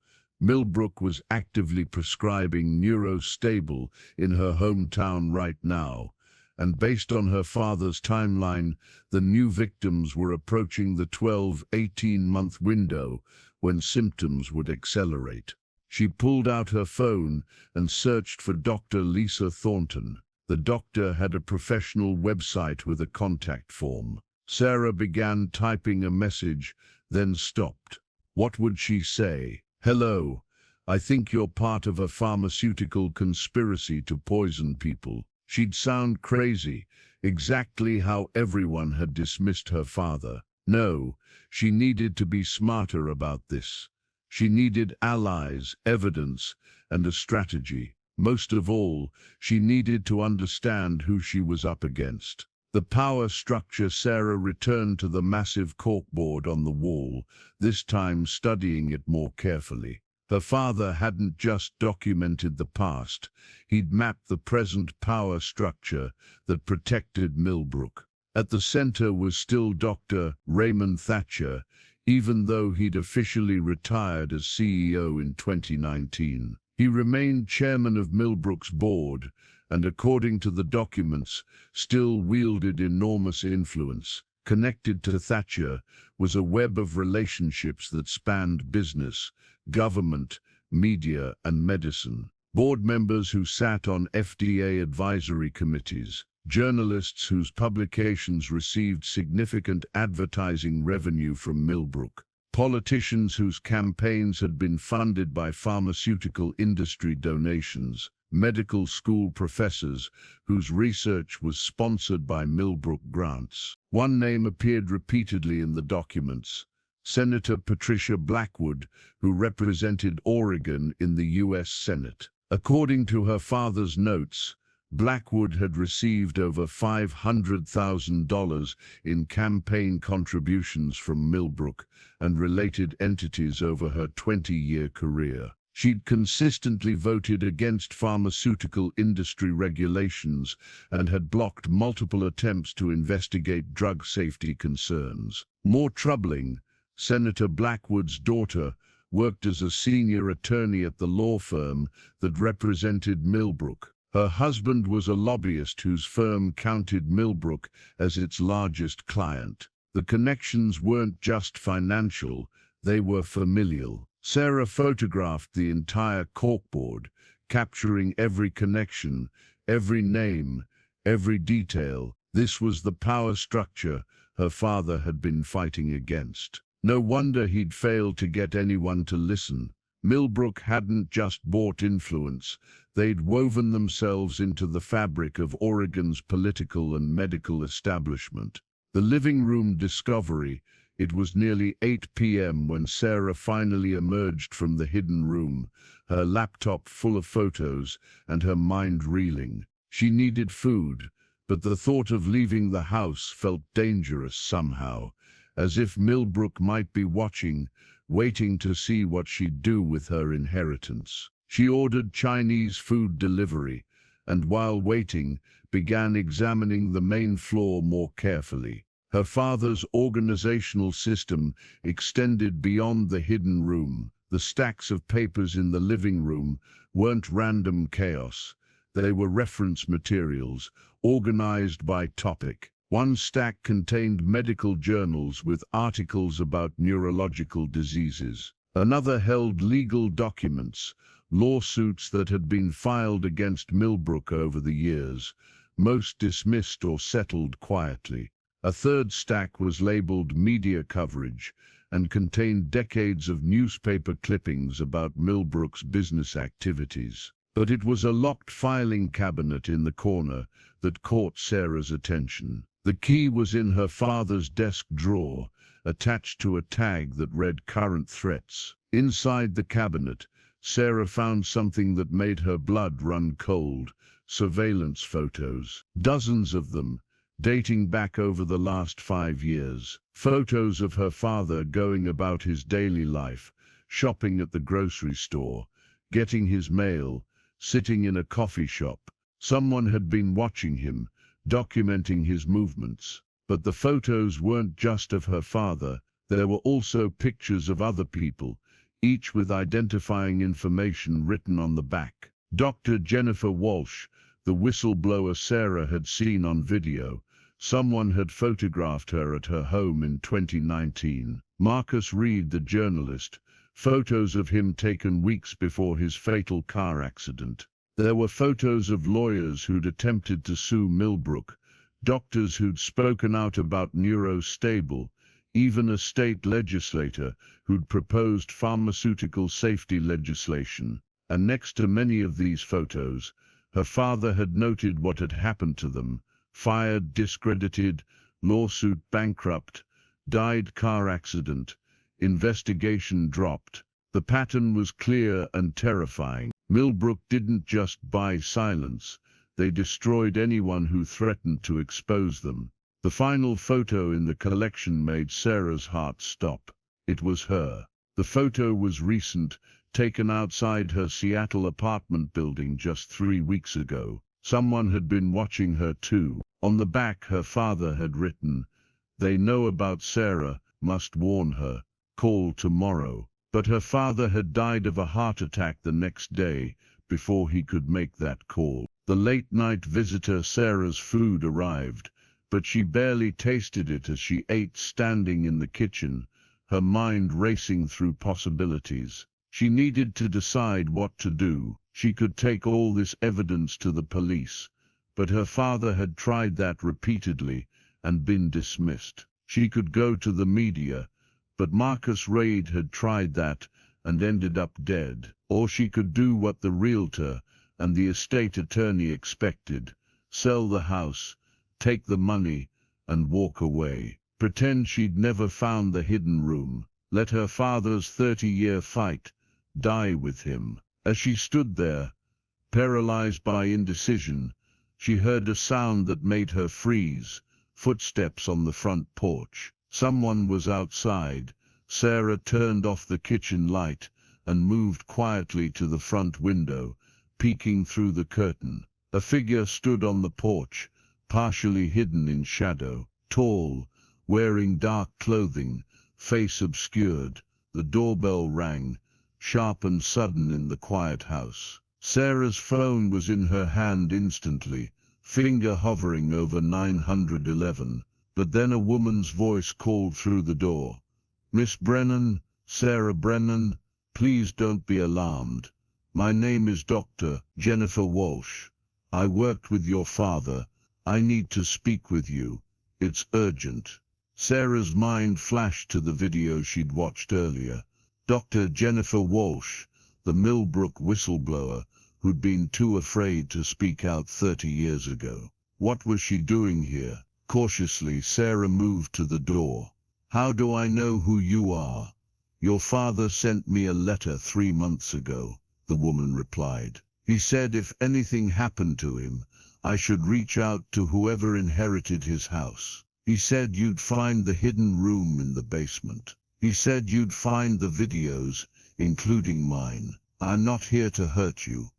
Millbrook was actively prescribing neurostable in her hometown right now, and based on her father's timeline, the new victims were approaching the 12-18-month window when symptoms would accelerate. She pulled out her phone and searched for Dr. Lisa Thornton. The doctor had a professional website with a contact form. Sarah began typing a message, then stopped. What would she say? Hello, I think you're part of a pharmaceutical conspiracy to poison people. She'd sound crazy, exactly how everyone had dismissed her father. No, she needed to be smarter about this. She needed allies, evidence, and a strategy. Most of all, she needed to understand who she was up against. The power structure. Sarah returned to the massive corkboard on the wall, this time studying it more carefully. Her father hadn't just documented the past, he'd mapped the present power structure that protected Millbrook. At the center was still Dr. Raymond Thatcher, even though he'd officially retired as CEO in 2019. He remained chairman of Millbrook's board, and according to the documents, still wielded enormous influence. Connected to Thatcher was a web of relationships that spanned business, government, media, and medicine. Board members who sat on FDA advisory committees, journalists whose publications received significant advertising revenue from Millbrook, politicians whose campaigns had been funded by pharmaceutical industry donations, medical school professors whose research was sponsored by Millbrook grants. One name appeared repeatedly in the documents: Senator Patricia Blackwood, who represented Oregon in the U.S. Senate. According to her father's notes, Blackwood had received over $500,000 in campaign contributions from Millbrook and related entities over her 20-year career. She'd consistently voted against pharmaceutical industry regulations and had blocked multiple attempts to investigate drug safety concerns. More troubling, Senator Blackwood's daughter worked as a senior attorney at the law firm that represented Millbrook. Her husband was a lobbyist whose firm counted Millbrook as its largest client. The connections weren't just financial, they were familial. Sarah photographed the entire corkboard, capturing every connection, every name, every detail. This was the power structure her father had been fighting against. No wonder he'd failed to get anyone to listen. Millbrook hadn't just bought influence, they'd woven themselves into the fabric of Oregon's political and medical establishment. The living room discovery. It was nearly 8 p.m. when Sarah finally emerged from the hidden room, her laptop full of photos and her mind reeling. She needed food, but the thought of leaving the house felt dangerous somehow, as if Millbrook might be watching, waiting to see what she'd do with her inheritance. She ordered Chinese food delivery, and while waiting, began examining the main floor more carefully. Her father's organizational system extended beyond the hidden room. The stacks of papers in the living room weren't random chaos. They were reference materials, organized by topic. One stack contained medical journals with articles about neurological diseases. Another held legal documents, lawsuits that had been filed against Millbrook over the years, most dismissed or settled quietly. A third stack was labeled media coverage and contained decades of newspaper clippings about Millbrook's business activities. But it was a locked filing cabinet in the corner that caught Sarah's attention. The key was in her father's desk drawer, attached to a tag that read "Current Threats." Inside the cabinet, Sarah found something that made her blood run cold: surveillance photos. Dozens of them, dating back over the last 5 years. Photos of her father going about his daily life, shopping at the grocery store, getting his mail, sitting in a coffee shop. Someone had been watching him, documenting his movements. But the photos weren't just of her father. There were also pictures of other people, each with identifying information written on the back. Dr. Jennifer Walsh, the whistleblower Sarah had seen on video. Someone had photographed her at her home in 2019. Marcus Reed, the journalist, photos of him taken weeks before his fatal car accident. There were photos of lawyers who'd attempted to sue Millbrook, doctors who'd spoken out about neurostable, even a state legislator who'd proposed pharmaceutical safety legislation. And next to many of these photos, her father had noted what had happened to them: fired, discredited, lawsuit, bankrupt, died, car accident, investigation dropped. The pattern was clear and terrifying. Millbrook didn't just buy silence, they destroyed anyone who threatened to expose them. The final photo in the collection made Sarah's heart stop. It was her. The photo was recent, taken outside her Seattle apartment building just 3 weeks ago. Someone had been watching her too. On the back, her father had written, "They know about Sarah, must warn her, call tomorrow." But her father had died of a heart attack the next day, before he could make that call. The late-night visitor Sarah's food arrived, but she barely tasted it as she ate, standing in the kitchen, her mind racing through possibilities. She needed to decide what to do. She could take all this evidence to the police, but her father had tried that repeatedly and been dismissed. She could go to the media, but Marcus Reed had tried that and ended up dead. Or she could do what the realtor and the estate attorney expected: sell the house, take the money, and walk away. Pretend she'd never found the hidden room. Let her father's 30-year fight die with him. As she stood there, paralyzed by indecision, she heard a sound that made her freeze: footsteps on the front porch. Someone was outside. Sarah turned off the kitchen light and moved quietly to the front window, peeking through the curtain. A figure stood on the porch, partially hidden in shadow. Tall, wearing dark clothing, face obscured. The doorbell rang, sharp and sudden in the quiet house. Sarah's phone was in her hand instantly, finger hovering over 911. But then a woman's voice called through the door. "Miss Brennan, Sarah Brennan, please don't be alarmed. My name is Dr. Jennifer Walsh. I worked with your father. I need to speak with you. It's urgent." Sarah's mind flashed to the video she'd watched earlier. Dr. Jennifer Walsh, the Millbrook whistleblower who'd been too afraid to speak out 30 years ago. What was she doing here? Cautiously, Sarah moved to the door. "How do I know who you are?" "Your father sent me a letter 3 months ago," the woman replied. "He said if anything happened to him, I should reach out to whoever inherited his house. He said you'd find the hidden room in the basement. He said you'd find the videos, including mine. I'm not here to hurt you.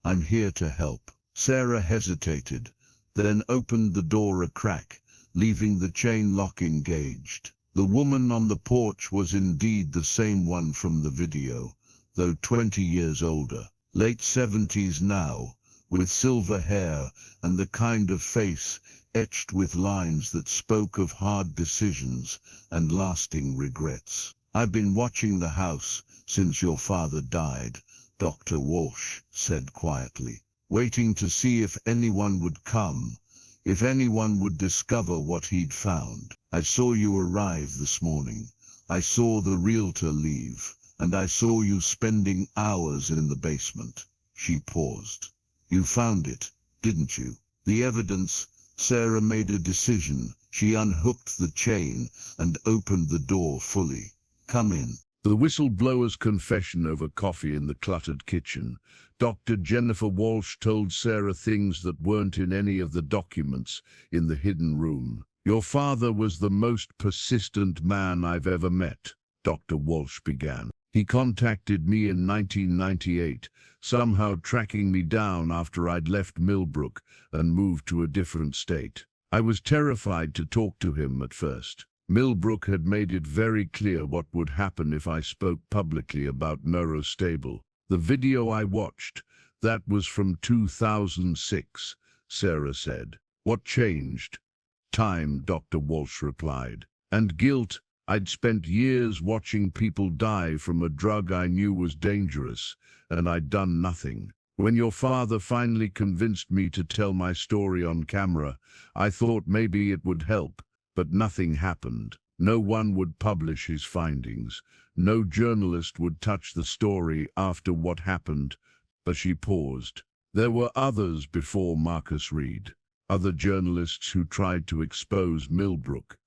I'm here to help." Sarah hesitated, then opened the door a crack, leaving the chain lock engaged. The woman on the porch was indeed the same one from the video, though 20 years older. Late 70s now, with silver hair and the kind of face etched with lines that spoke of hard decisions and lasting regrets. "I've been watching the house since your father died," Dr. Walsh said quietly, "waiting to see if anyone would come, if anyone would discover what he'd found. I saw you arrive this morning. I saw the realtor leave, and I saw you spending hours in the basement. She paused. You found it, didn't you? The evidence. Sarah made a decision. She unhooked the chain and opened the door fully. Come in. The whistleblower's confession over coffee in the cluttered kitchen. Dr. Jennifer Walsh told Sarah things that weren't in any of the documents in the hidden room. Your father was the most persistent man I've ever met, Dr. Walsh began. He contacted me in 1998, somehow tracking me down after I'd left Millbrook and moved to a different state. I was terrified to talk to him at first. Millbrook had made it very clear what would happen if I spoke publicly about Neurostable. The video I watched, that was from 2006, Sarah said. What changed? Time, Dr. Walsh replied. And guilt. I'd spent years watching people die from a drug I knew was dangerous, and I'd done nothing. When your father finally convinced me to tell my story on camera, I thought maybe it would help, but nothing happened. No one would publish his findings. No journalist would touch the story after what happened. But she paused. There were others before Marcus Reed, other journalists who tried to expose Millbrook.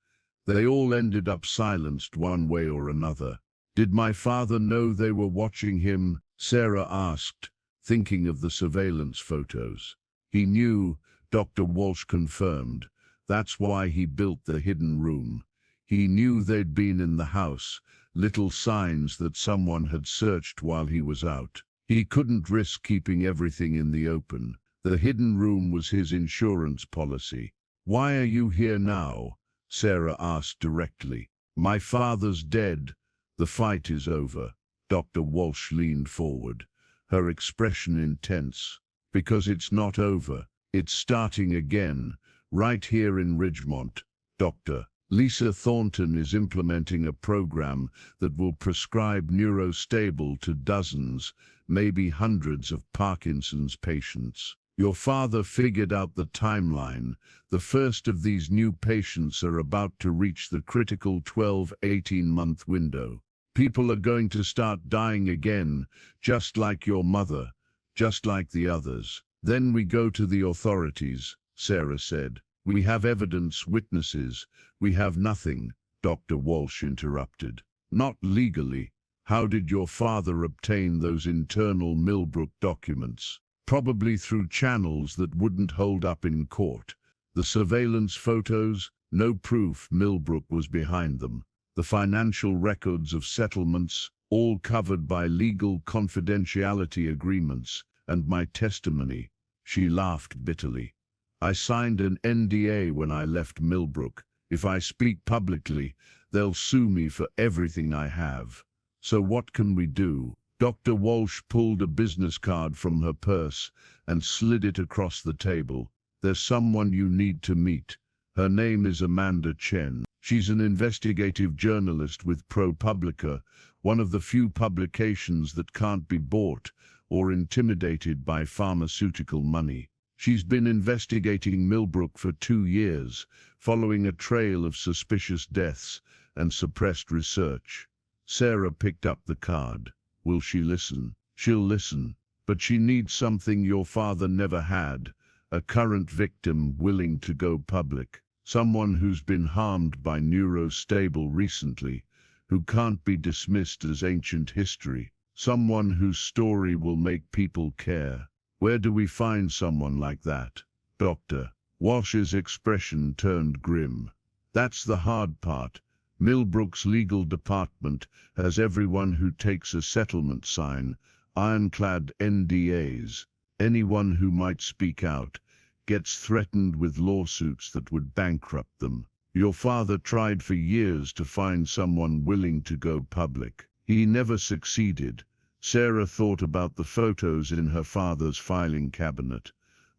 They all ended up silenced one way or another. Did my father know they were watching him? Sarah asked, thinking of the surveillance photos. He knew, Dr. Walsh confirmed. That's why he built the hidden room. He knew they'd been in the house, little signs that someone had searched while he was out. He couldn't risk keeping everything in the open. The hidden room was his insurance policy. Why are you here now? Sarah asked directly. My father's dead. The fight is over. Dr. Walsh leaned forward, her expression intense. Because it's not over. It's starting again, right here in Ridgemont. Dr. Lisa Thornton is implementing a program that will prescribe Neurostable to dozens, maybe hundreds of Parkinson's patients. Your father figured out the timeline. The first of these new patients are about to reach the critical 12-18-month window. People are going to start dying again, just like your mother, just like the others. Then we go to the authorities, Sarah said. We have evidence, witnesses. We have nothing, Dr. Walsh interrupted. Not legally. How did your father obtain those internal Millbrook documents? Probably through channels that wouldn't hold up in court. The surveillance photos, no proof Millbrook was behind them. The financial records of settlements, all covered by legal confidentiality agreements, and my testimony. She laughed bitterly. I signed an NDA when I left Millbrook. If I speak publicly, they'll sue me for everything I have. So what can we do? Dr. Walsh pulled a business card from her purse and slid it across the table. There's someone you need to meet. Her name is Amanda Chen. She's an investigative journalist with ProPublica, one of the few publications that can't be bought or intimidated by pharmaceutical money. She's been investigating Millbrook for 2 years, following a trail of suspicious deaths and suppressed research. Sarah picked up the card. Will she listen? She'll listen. But she needs something your father never had. A current victim willing to go public. Someone who's been harmed by Neurostable recently, who can't be dismissed as ancient history. Someone whose story will make people care. Where do we find someone like that? Dr. Walsh's expression turned grim. That's the hard part. Millbrook's legal department has everyone who takes a settlement sign, ironclad NDAs. Anyone who might speak out gets threatened with lawsuits that would bankrupt them. Your father tried for years to find someone willing to go public. He never succeeded. Sarah thought about the photos in her father's filing cabinet,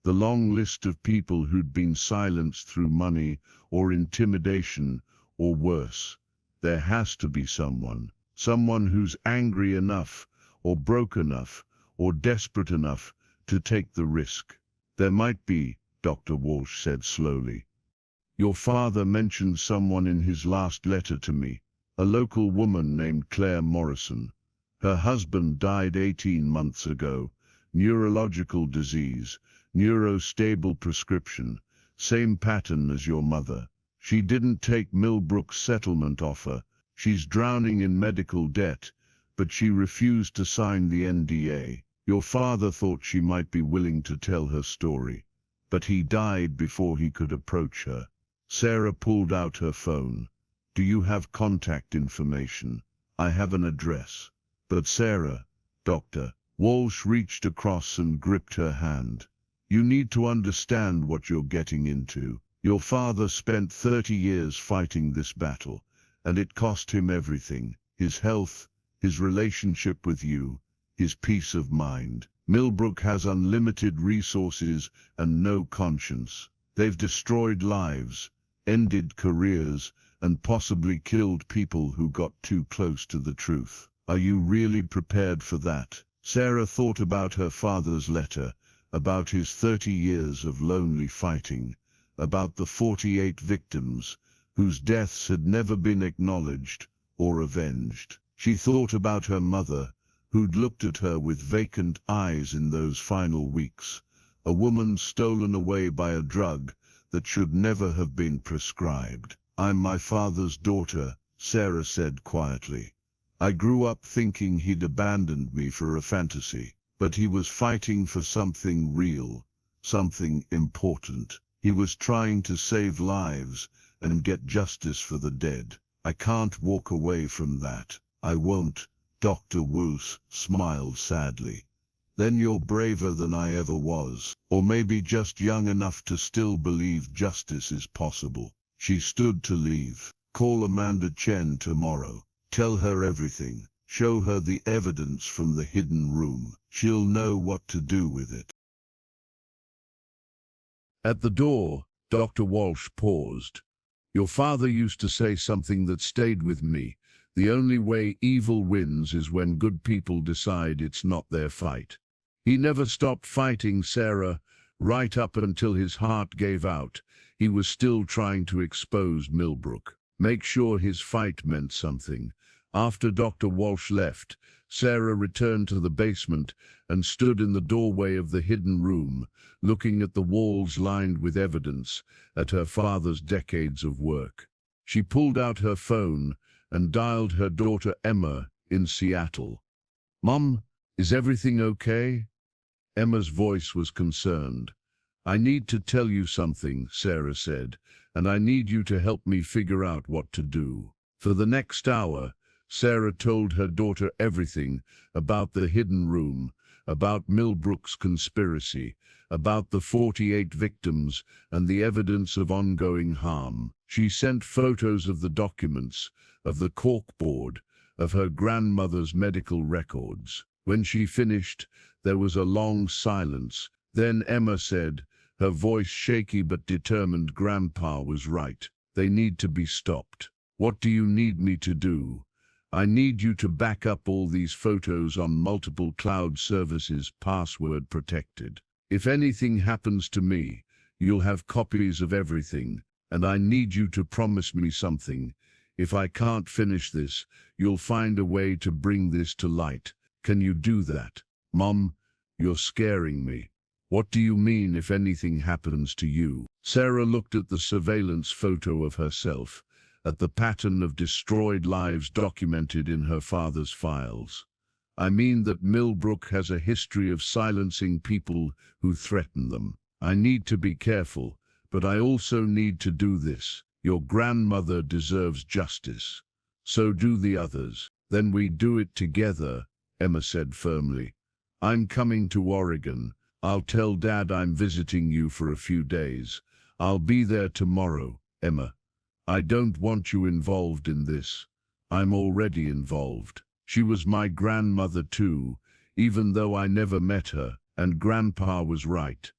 the long list of people who'd been silenced through money or intimidation or worse. There has to be someone who's angry enough or broke enough or desperate enough to take the risk. There might be, Dr. Walsh said slowly. Your father mentioned someone in his last letter to me, a local woman named Claire Morrison. Her husband died 18 months ago. Neurological disease, neurostable prescription, same pattern as your mother. She didn't take Millbrook's settlement offer. She's drowning in medical debt, but she refused to sign the NDA. Your father thought she might be willing to tell her story, but he died before he could approach her. Sarah pulled out her phone. Do you have contact information? I have an address. But Sarah, Dr. Walsh reached across and gripped her hand. You need to understand what you're getting into. Your father spent 30 years fighting this battle, and it cost him everything. His health, his relationship with you, his peace of mind. Millbrook has unlimited resources and no conscience. They've destroyed lives, ended careers, and possibly killed people who got too close to the truth. Are you really prepared for that? Sarah thought about her father's letter, about his 30 years of lonely fighting, about the 48 victims whose deaths had never been acknowledged or avenged. She thought about her mother, who'd looked at her with vacant eyes in those final weeks, a woman stolen away by a drug that should never have been prescribed. I'm my father's daughter, Sarah said quietly. I grew up thinking he'd abandoned me for a fantasy, but he was fighting for something real, something important. He was trying to save lives and get justice for the dead. I can't walk away from that. I won't. Dr. Walsh smiled sadly. Then you're braver than I ever was, or maybe just young enough to still believe justice is possible. She stood to leave. Call Amanda Chen tomorrow. Tell her everything. Show her the evidence from the hidden room. She'll know what to do with it. At the door, Dr. Walsh paused. Your father used to say something that stayed with me. The only way evil wins is when good people decide it's not their fight. He never stopped fighting, Sarah, right up until his heart gave out. He was still trying to expose Millbrook, make sure his fight meant something. After Dr. Walsh left, Sarah returned to the basement and stood in the doorway of the hidden room, looking at the walls lined with evidence, at her father's decades of work. She pulled out her phone and dialed her daughter Emma in Seattle. Mom, is everything okay? Emma's voice was concerned. I need to tell you something, Sarah said, and I need you to help me figure out what to do. For the next hour, Sarah told her daughter everything about the hidden room, about Millbrook's conspiracy, about the 48 victims and the evidence of ongoing harm. She sent photos of the documents, of the corkboard, of her grandmother's medical records. When she finished, there was a long silence. Then Emma said, her voice shaky but determined, Grandpa was right. They need to be stopped. What do you need me to do? I need you to back up all these photos on multiple cloud services, password protected. If anything happens to me, you'll have copies of everything, and I need you to promise me something. If I can't finish this, you'll find a way to bring this to light. Can you do that? Mom, you're scaring me. What do you mean if anything happens to you? Sarah looked at the surveillance photo of herself, at the pattern of destroyed lives documented in her father's files. I mean that Millbrook has a history of silencing people who threaten them. I need to be careful, but I also need to do this. Your grandmother deserves justice. So do the others. Then we do it together, Emma said firmly. I'm coming to Oregon. I'll tell Dad I'm visiting you for a few days. I'll be there tomorrow, Emma. I don't want you involved in this. I'm already involved. She was my grandmother too, even though I never met her, and Grandpa was right.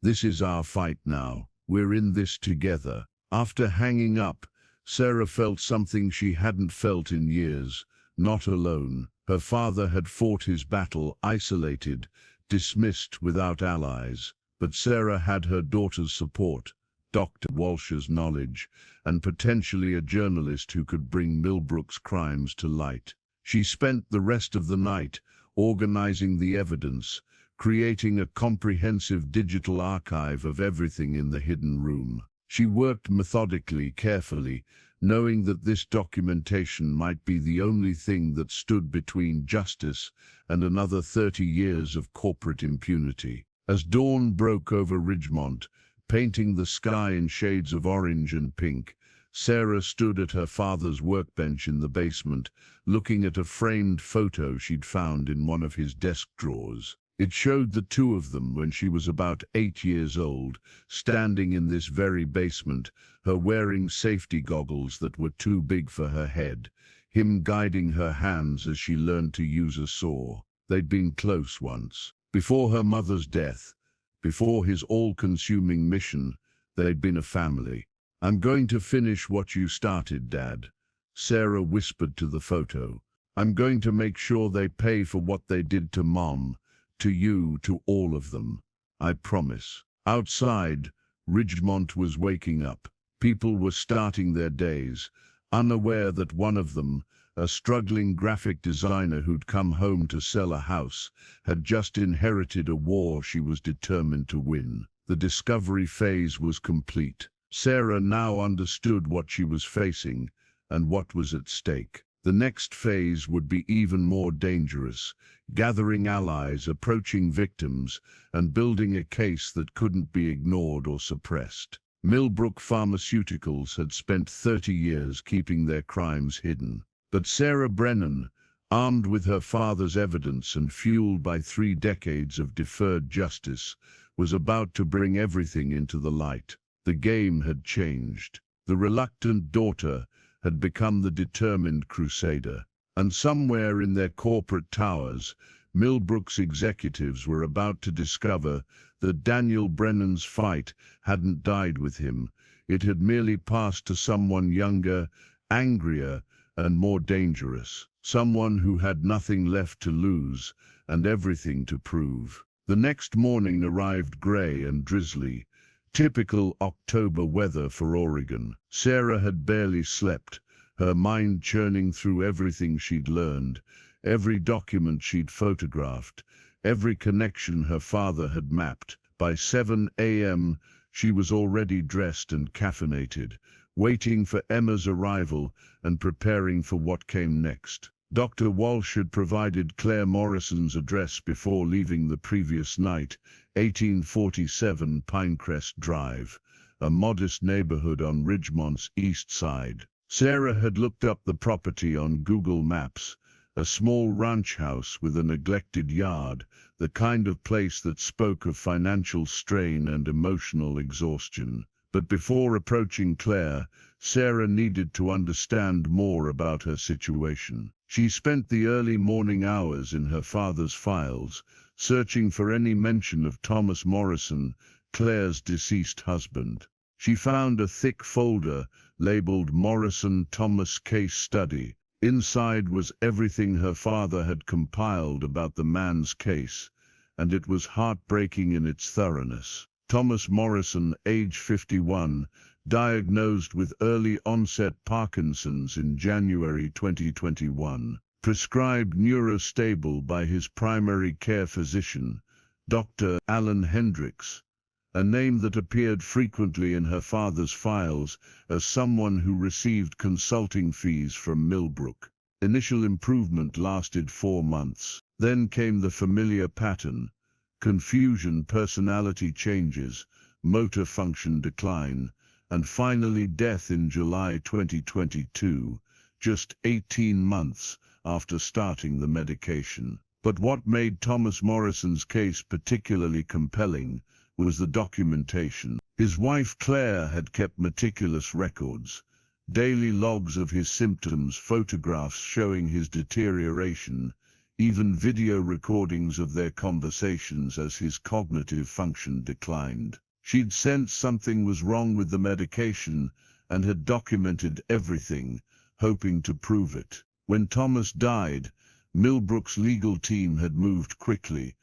This is our fight now. We're in this together. After hanging up, Sarah felt something she hadn't felt in years, not alone. Her father had fought his battle isolated, dismissed without allies. But Sarah had her daughter's support, Dr. Walsh's knowledge, and potentially a journalist who could bring Millbrook's crimes to light. She spent the rest of the night organizing the evidence, creating a comprehensive digital archive of everything in the hidden room. She worked methodically, carefully, knowing that this documentation might be the only thing that stood between justice and another 30 years of corporate impunity. As dawn broke over Ridgemont, painting the sky in shades of orange and pink, Sarah stood at her father's workbench in the basement, looking at a framed photo she'd found in one of his desk drawers. It showed the two of them when she was about 8 years old, standing in this very basement, her wearing safety goggles that were too big for her head, him guiding her hands as she learned to use a saw. They'd been close once. Before her mother's death, before his all-consuming mission, they'd been a family. "I'm going to finish what you started, Dad," Sarah whispered to the photo. "I'm going to make sure they pay for what they did to Mom, to you, to all of them. I promise." Outside, Ridgemont was waking up. People were starting their days, unaware that one of them, a struggling graphic designer who'd come home to sell a house, had just inherited a war she was determined to win. The discovery phase was complete. Sarah now understood what she was facing and what was at stake. The next phase would be even more dangerous, gathering allies, approaching victims, and building a case that couldn't be ignored or suppressed. Millbrook Pharmaceuticals had spent 30 years keeping their crimes hidden. But Sarah Brennan, armed with her father's evidence and fueled by 3 decades of deferred justice, was about to bring everything into the light. The game had changed. The reluctant daughter had become the determined crusader. And somewhere in their corporate towers, Millbrook's executives were about to discover that Daniel Brennan's fight hadn't died with him. It had merely passed to someone younger, angrier, and more dangerous. Someone who had nothing left to lose and everything to prove. The next morning arrived gray and drizzly, typical October weather for Oregon. Sarah had barely slept, her mind churning through everything she'd learned, every document she'd photographed, every connection her father had mapped. By 7 a.m., she was already dressed and caffeinated, waiting for Emma's arrival and preparing for what came next. Dr. Walsh had provided Claire Morrison's address before leaving the previous night, 1847 Pinecrest Drive, a modest neighborhood on Ridgemont's east side. Sarah had looked up the property on Google Maps, a small ranch house with a neglected yard, the kind of place that spoke of financial strain and emotional exhaustion. But before approaching Claire, Sarah needed to understand more about her situation. She spent the early morning hours in her father's files, searching for any mention of Thomas Morrison, Claire's deceased husband. She found a thick folder labeled Morrison Thomas Case Study. Inside was everything her father had compiled about the man's case, and it was heartbreaking in its thoroughness. Thomas Morrison, age 51, diagnosed with early-onset Parkinson's in January 2021, prescribed Neurostable by his primary care physician, Dr. Alan Hendricks, a name that appeared frequently in her father's files as someone who received consulting fees from Millbrook. Initial improvement lasted 4 months. Then came the familiar pattern: confusion, personality changes, motor function decline, and finally death in July 2022, just 18 months after starting the medication. But what made Thomas Morrison's case particularly compelling was the documentation. His wife Claire had kept meticulous records, daily logs of his symptoms, photographs showing his deterioration, even video recordings of their conversations as his cognitive function declined. She'd sensed something was wrong with the medication and had documented everything, hoping to prove it. When Thomas died, Millbrook's legal team had moved quickly,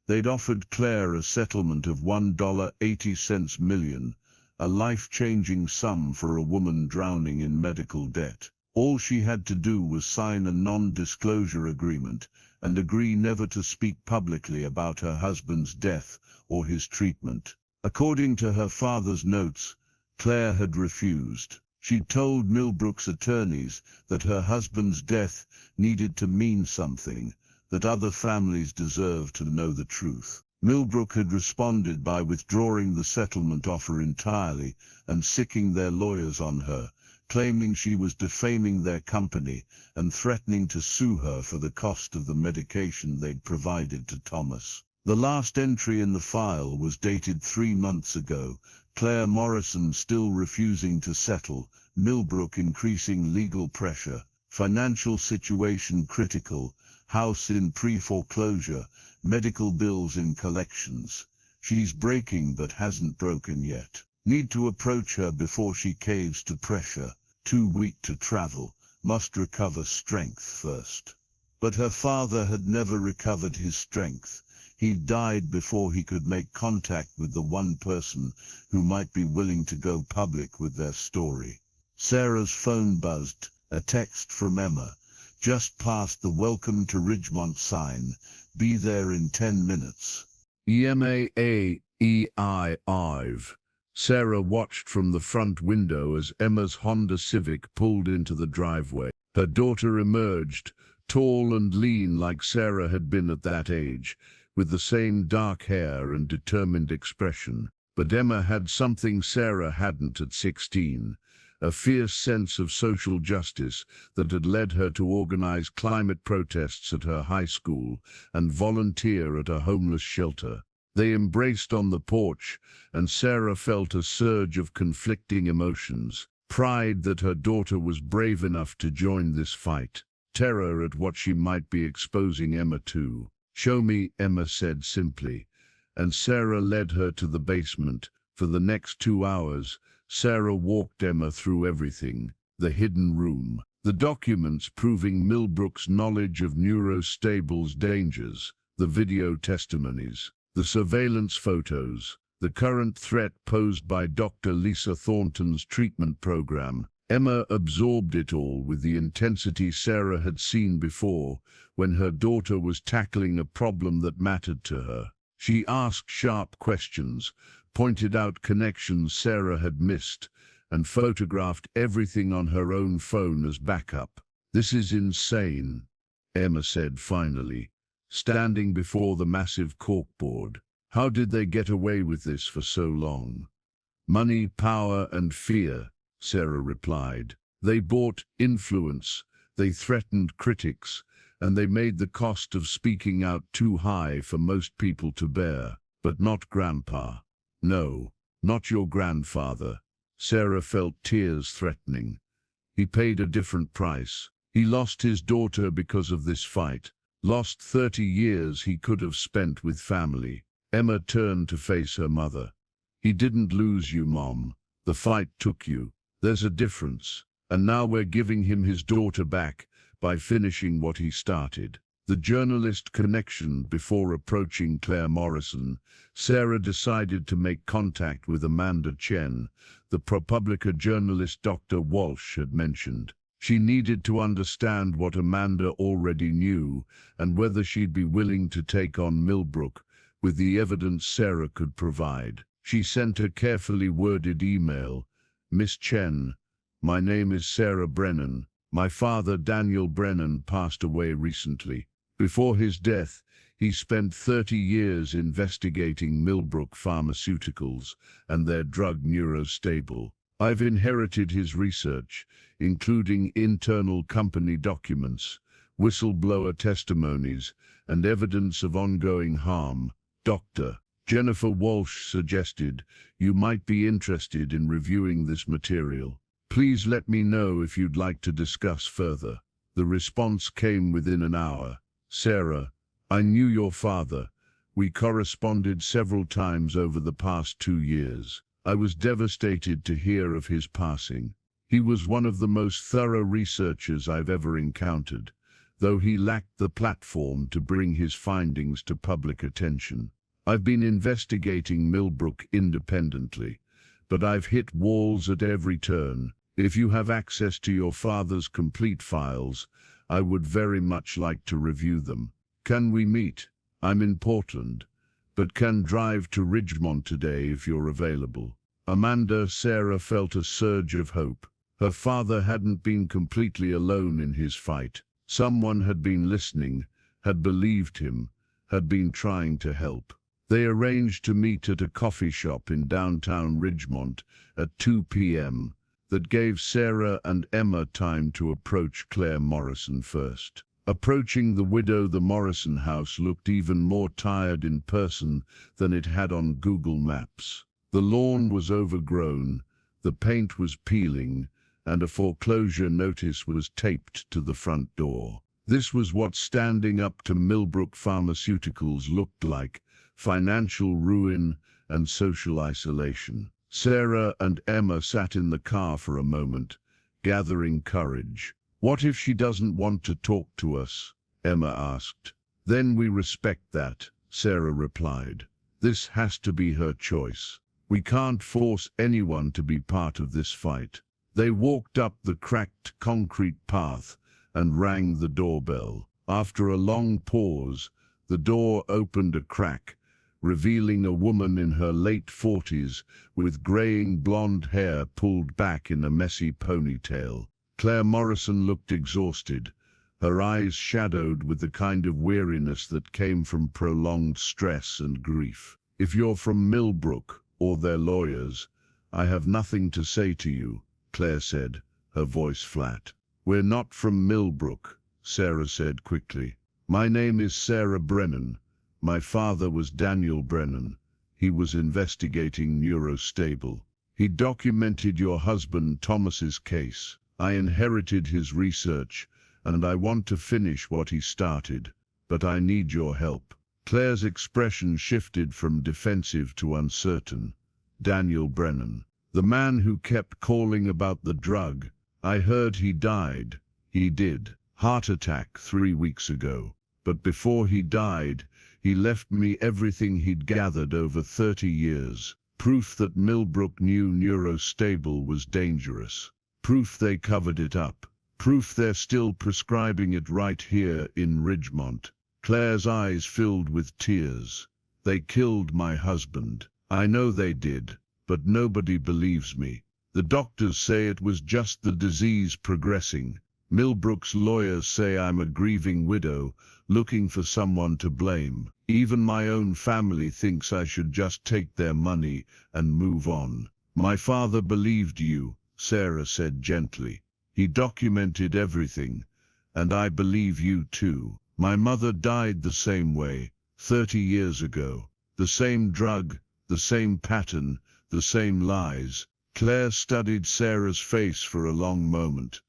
They'd offered Claire a settlement of $1.80 million, a life-changing sum for a woman drowning in medical debt. All she had to do was sign a non-disclosure agreement and agree never to speak publicly about her husband's death or his treatment. According to her father's notes, Claire had refused. She'd told Millbrook's attorneys that her husband's death needed to mean something, that other families deserved to know the truth. Millbrook had responded by withdrawing the settlement offer entirely and sicking their lawyers on her, claiming she was defaming their company and threatening to sue her for the cost of the medication they'd provided to Thomas. The last entry in the file was dated 3 months ago, Claire Morrison still refusing to settle, Millbrook increasing legal pressure, financial situation critical, house in pre-foreclosure, medical bills in collections. She's breaking but hasn't broken yet. Need to approach her before she caves to pressure. Too weak to travel, must recover strength first. But her father had never recovered his strength. He died before he could make contact with the one person who might be willing to go public with their story. Sarah's phone buzzed, a text from Emma. Just past the Welcome to Ridgemont sign. Be there in 10 minutes. EMAEIV. Sarah watched from the front window as Emma's Honda Civic pulled into the driveway. Her daughter emerged, tall and lean like Sarah had been at that age, with the same dark hair and determined expression. But Emma had something Sarah hadn't at 16, a fierce sense of social justice that had led her to organize climate protests at her high school and volunteer at a homeless shelter. They embraced on the porch, and Sarah felt a surge of conflicting emotions. Pride that her daughter was brave enough to join this fight. Terror at what she might be exposing Emma to. "Show me," Emma said simply, and Sarah led her to the basement. For the next 2 hours, Sarah walked Emma through everything: the hidden room, the documents proving Millbrook's knowledge of Neurostable's dangers, the video testimonies, the surveillance photos, the current threat posed by Dr. Lisa Thornton's treatment program. Emma absorbed it all with the intensity Sarah had seen before when her daughter was tackling a problem that mattered to her. She asked sharp questions, pointed out connections Sarah had missed, and photographed everything on her own phone as backup. "This is insane," Emma said finally, standing before the massive corkboard. "How did they get away with this for so long?" "Money, power, and fear," Sarah replied. "They bought influence, they threatened critics, and they made the cost of speaking out too high for most people to bear. But not Grandpa. No, not your grandfather." Sarah felt tears threatening. "He paid a different price. He lost his daughter because of this fight, lost 30 years he could have spent with family." Emma turned to face her mother. "He didn't lose you, Mom. The fight took you. There's a difference. And now we're giving him his daughter back by finishing what he started." The journalist connection. Before approaching Claire Morrison, Sarah decided to make contact with Amanda Chen, the ProPublica journalist Dr. Walsh had mentioned. She needed to understand what Amanda already knew and whether she'd be willing to take on Millbrook with the evidence Sarah could provide. She sent a carefully worded email. "Miss Chen, my name is Sarah Brennan. My father, Daniel Brennan, passed away recently. Before his death, he spent 30 years investigating Millbrook Pharmaceuticals and their drug Neurostable. I've inherited his research, including internal company documents, whistleblower testimonies, and evidence of ongoing harm. Dr. Jennifer Walsh suggested you might be interested in reviewing this material. Please let me know if you'd like to discuss further." The response came within an hour. "Sarah, I knew your father. We corresponded several times over the past 2 years. I was devastated to hear of his passing. He was one of the most thorough researchers I've ever encountered. though he lacked the platform to bring his findings to public attention. I've been investigating Millbrook independently, but I've hit walls at every turn. If you have access to your father's complete files, I would very much like to review them. Can we meet? I'm in Portland, but can drive to Ridgemont today if you're available. Sarah felt a surge of hope. Her father hadn't been completely alone in his fight. Someone had been listening, had believed him, had been trying to help. They arranged to meet at a coffee shop in downtown Ridgemont at 2 p.m. That gave Sarah and Emma time to approach Claire Morrison first. Approaching the widow, the Morrison house looked even more tired in person than it had on Google Maps. The lawn was overgrown, the paint was peeling, and a foreclosure notice was taped to the front door. This was what standing up to Millbrook Pharmaceuticals looked like: financial ruin and social isolation. Sarah and Emma sat in the car for a moment, gathering courage. "What if she doesn't want to talk to us?" Emma asked. "Then we respect that," Sarah replied. "This has to be her choice. We can't force anyone to be part of this fight." They walked up the cracked concrete path and rang the doorbell. After a long pause, the door opened a crack, revealing a woman in her late 40s with graying blonde hair pulled back in a messy ponytail. Claire Morrison looked exhausted, her eyes shadowed with the kind of weariness that came from prolonged stress and grief. "If you're from Millbrook or their lawyers, I have nothing to say to you," Claire said, her voice flat. "We're not from Millbrook," Sarah said quickly. "My name is Sarah Brennan. My father was Daniel Brennan. He was investigating Neurostable. He documented your husband Thomas's case. I inherited his research, and I want to finish what he started, but I need your help." Claire's expression shifted from defensive to uncertain. "Daniel Brennan, the man who kept calling about the drug. I heard he died." "He did. Heart attack 3 weeks ago. But before he died, he left me everything he'd gathered over 30 years. Proof that Millbrook knew Neurostable was dangerous. Proof they covered it up. Proof they're still prescribing it right here in Ridgemont." Claire's eyes filled with tears. "They killed my husband. I know they did, but nobody believes me. The doctors say it was just the disease progressing. Millbrook's lawyers say I'm a grieving widow, looking for someone to blame. Even my own family thinks I should just take their money and move on." "My father believed you," Sarah said gently. "He documented everything, and I believe you too. My mother died the same way, 30 years ago. The same drug, the same pattern, the same lies." Claire studied Sarah's face for a long moment,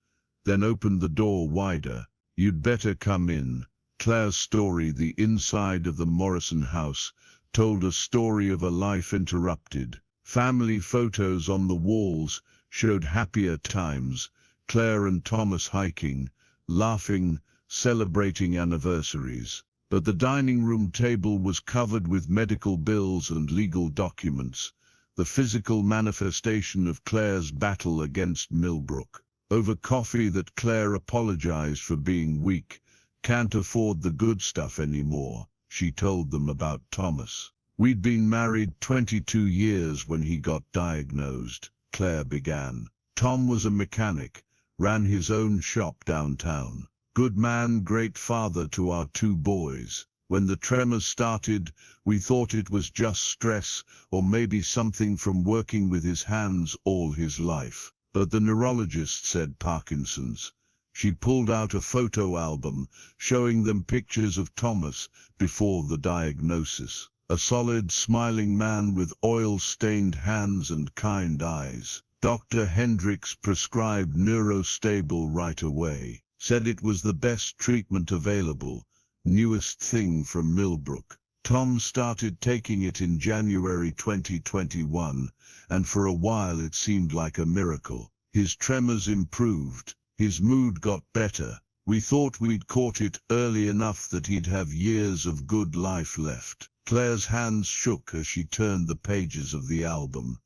then opened the door wider. "You'd better come in." Claire's story, the inside of the Morrison house, told a story of a life interrupted. Family photos on the walls showed happier times, Claire and Thomas hiking, laughing, celebrating anniversaries. But the dining room table was covered with medical bills and legal documents, the physical manifestation of Claire's battle against Millbrook. Over coffee that Claire apologized for being weak. "Can't afford the good stuff anymore," she told them about Thomas. "We'd been married 22 years when he got diagnosed," Claire began. "Tom was a mechanic, ran his own shop downtown. Good man, great father to our 2 boys. When the tremors started, we thought it was just stress, or maybe something from working with his hands all his life. But the neurologist said Parkinson's." She pulled out a photo album, showing them pictures of Thomas before the diagnosis. A solid, smiling man with oil-stained hands and kind eyes. Dr. Hendricks prescribed Neurostable right away. Said it was the best treatment available, newest thing from Millbrook. Tom started taking it in January 2021, and for a while it seemed like a miracle. His tremors improved, his mood got better, We thought we'd caught it early enough that he'd have years of good life left. Claire's hands shook as she turned the pages of the album.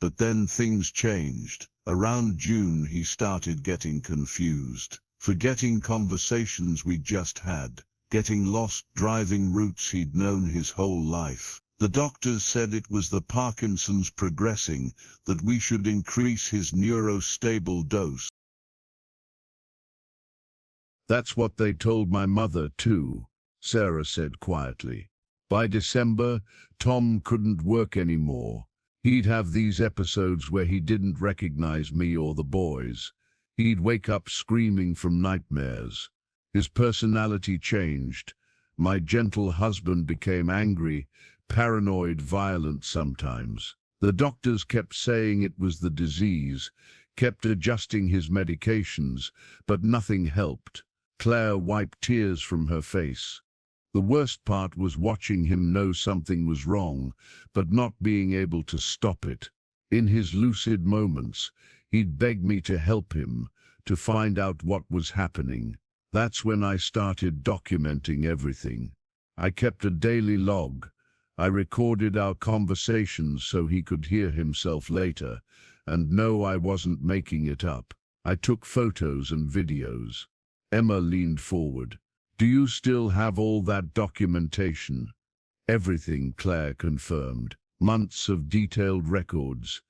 But then things changed. Around June he started getting confused, forgetting conversations we'd just had, getting lost driving routes he'd known his whole life. The doctors said it was the Parkinson's progressing, that we should increase his neurostable dose. That's what they told my mother too, Sarah said quietly. By December, Tom couldn't work anymore. He'd have these episodes where he didn't recognize me or the boys. He'd wake up screaming from nightmares. His personality changed. My gentle husband became angry, paranoid, violent sometimes. The doctors kept saying it was the disease, kept adjusting his medications, but nothing helped. Claire wiped tears from her face. The worst part was watching him know something was wrong, but not being able to stop it. In his lucid moments, he'd beg me to help him, to find out what was happening. That's when I started documenting everything. I kept a daily log. I recorded our conversations so he could hear himself later, and know I wasn't making it up. I took photos and videos. Emma leaned forward. Do you still have all that documentation? Everything, Claire confirmed. Months of detailed records.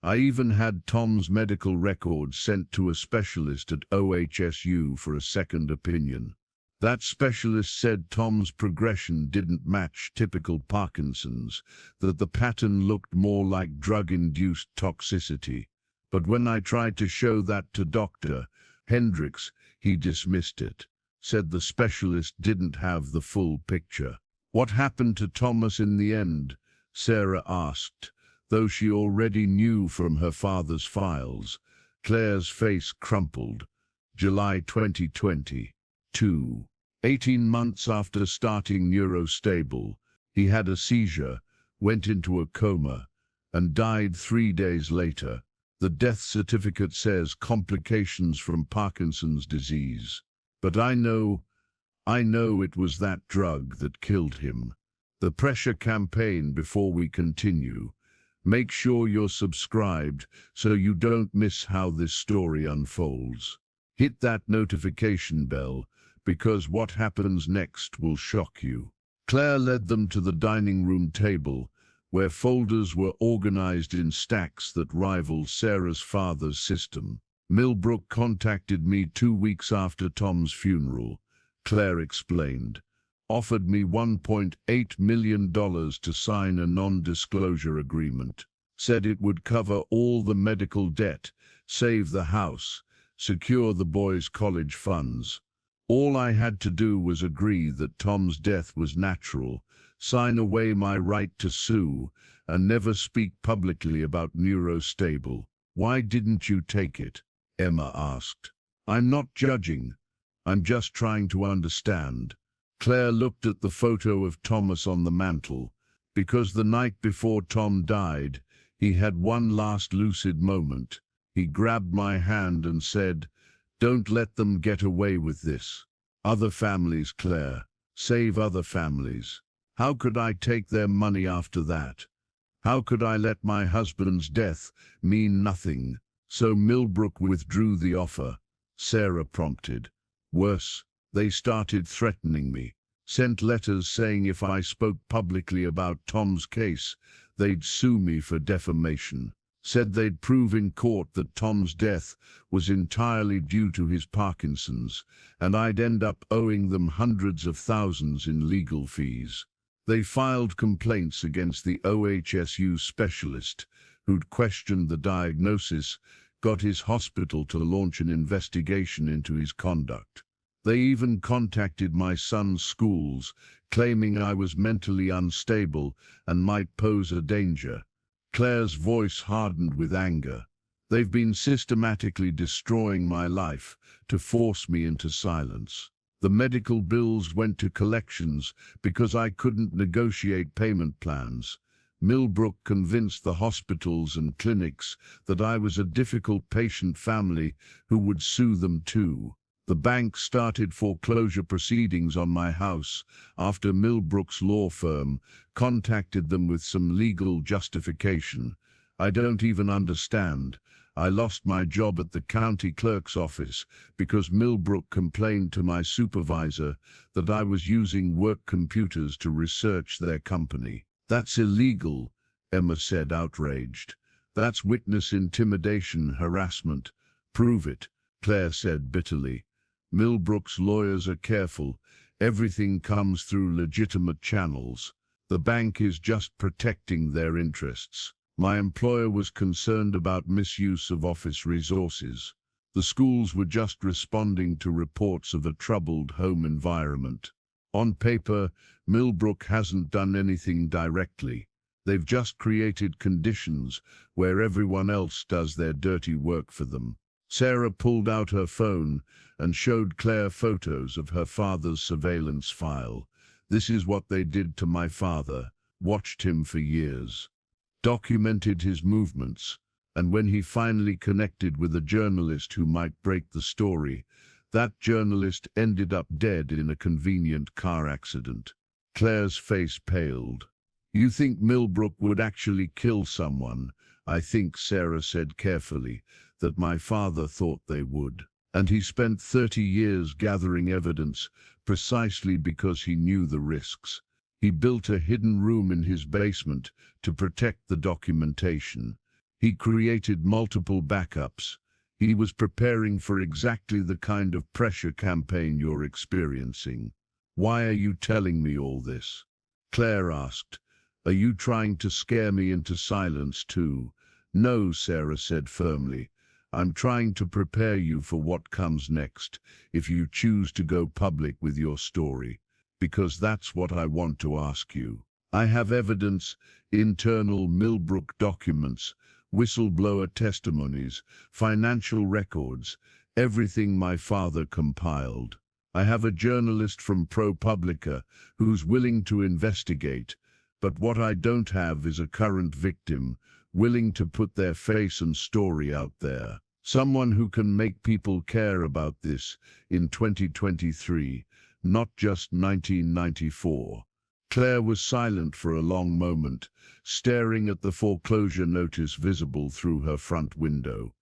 I even had Tom's medical records sent to a specialist at OHSU for a second opinion. That specialist said Tom's progression didn't match typical Parkinson's, that the pattern looked more like drug-induced toxicity. But when I tried to show that to Dr. Hendricks, he dismissed it, said the specialist didn't have the full picture. What happened to Thomas in the end? Sarah asked, though she already knew from her father's files. Claire's face crumpled. July 2022. 18 months after starting neurostable, he had a seizure, went into a coma, and died 3 days later. The death certificate says complications from Parkinson's disease. But I know it was that drug that killed him. The pressure campaign before we continue. Make sure you're subscribed so you don't miss how this story unfolds. Hit that notification bell, because what happens next will shock you. Claire led them to the dining room table, where folders were organized in stacks that rivaled Sarah's father's system. Millbrook contacted me 2 weeks after Tom's funeral, Claire explained. Offered me $1.8 million to sign a non-disclosure agreement. Said it would cover all the medical debt, save the house, secure the boys' college funds. All I had to do was agree that Tom's death was natural, sign away my right to sue, and never speak publicly about neurostable. Why didn't you take it? Emma asked. I'm not judging. I'm just trying to understand. Claire looked at the photo of Thomas on the mantel. Because the night before Tom died, he had one last lucid moment. He grabbed my hand and said, "Don't let them get away with this. Other families, Claire. Save other families." How could I take their money after that? How could I let my husband's death mean nothing? So Millbrook withdrew the offer, Sarah prompted. Worse, they started threatening me. Sent letters saying if I spoke publicly about Tom's case, they'd sue me for defamation. Said they'd prove in court that Tom's death was entirely due to his Parkinson's, and I'd end up owing them hundreds of thousands in legal fees. They filed complaints against the OHSU specialist, who'd questioned the diagnosis, got his hospital to launch an investigation into his conduct. They even contacted my son's schools, claiming I was mentally unstable and might pose a danger. Claire's voice hardened with anger. They've been systematically destroying my life to force me into silence. The medical bills went to collections because I couldn't negotiate payment plans. Millbrook convinced the hospitals and clinics that I was a difficult patient family who would sue them too. The bank started foreclosure proceedings on my house after Millbrook's law firm contacted them with some legal justification. I don't even understand. I lost my job at the county clerk's office because Millbrook complained to my supervisor that I was using work computers to research their company. That's illegal, Emma said, outraged. That's witness intimidation, harassment. Prove it, Claire said bitterly. Millbrook's lawyers are careful. Everything comes through legitimate channels. The bank is just protecting their interests. My employer was concerned about misuse of office resources. The schools were just responding to reports of a troubled home environment. On paper, Millbrook hasn't done anything directly. They've just created conditions where everyone else does their dirty work for them. Sarah pulled out her phone and showed Claire photos of her father's surveillance file. This is what they did to my father. Watched him for years. Documented his movements. And when he finally connected with a journalist who might break the story, that journalist ended up dead in a convenient car accident. Claire's face paled. You think Millbrook would actually kill someone? I think, Sarah said carefully, that my father thought they would. And he spent 30 years gathering evidence precisely because he knew the risks. He built a hidden room in his basement to protect the documentation. He created multiple backups. He was preparing for exactly the kind of pressure campaign you're experiencing. Why are you telling me all this? Claire asked. Are you trying to scare me into silence too? No, Sarah said firmly. I'm trying to prepare you for what comes next if you choose to go public with your story, because that's what I want to ask you. I have evidence, internal Millbrook documents, whistleblower testimonies, financial records, everything my father compiled. I have a journalist from ProPublica who's willing to investigate, but what I don't have is a current victim willing to put their face and story out there. Someone who can make people care about this in 2023, not just 1994. Claire was silent for a long moment, staring at the foreclosure notice visible through her front window.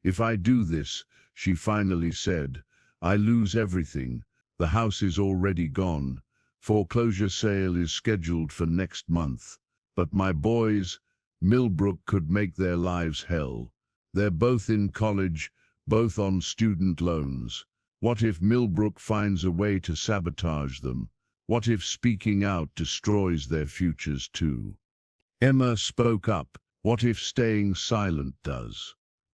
If I do this, she finally said, I lose everything. The house is already gone. Foreclosure sale is scheduled for next month. But my boys, Millbrook could make their lives hell. They're both in college, both on student loans. What if Millbrook finds a way to sabotage them? What if speaking out destroys their futures too? Emma spoke up. What if staying silent does?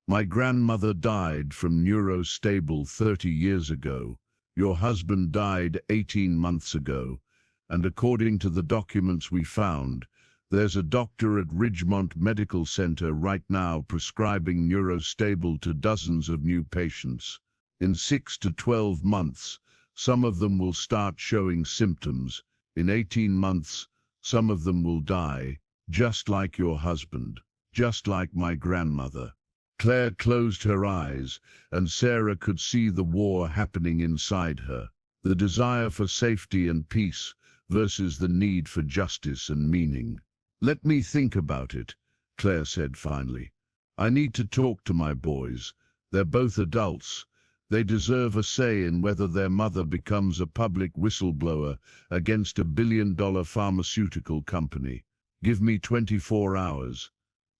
My grandmother died from neurostable 30 years ago. Your husband died 18 months ago. And according to the documents we found, there's a doctor at Ridgemont Medical Center right now prescribing neurostable to dozens of new patients. In 6 to 12 months, some of them will start showing symptoms. In 18 months, some of them will die, just like your husband, just like my grandmother. Claire closed her eyes, and Sarah could see the war happening inside her. The desire for safety and peace versus the need for justice and meaning. Let me think about it, Claire said finally. I need to talk to my boys. They're both adults. They deserve a say in whether their mother becomes a public whistleblower against a billion-dollar pharmaceutical company. Give me 24 hours.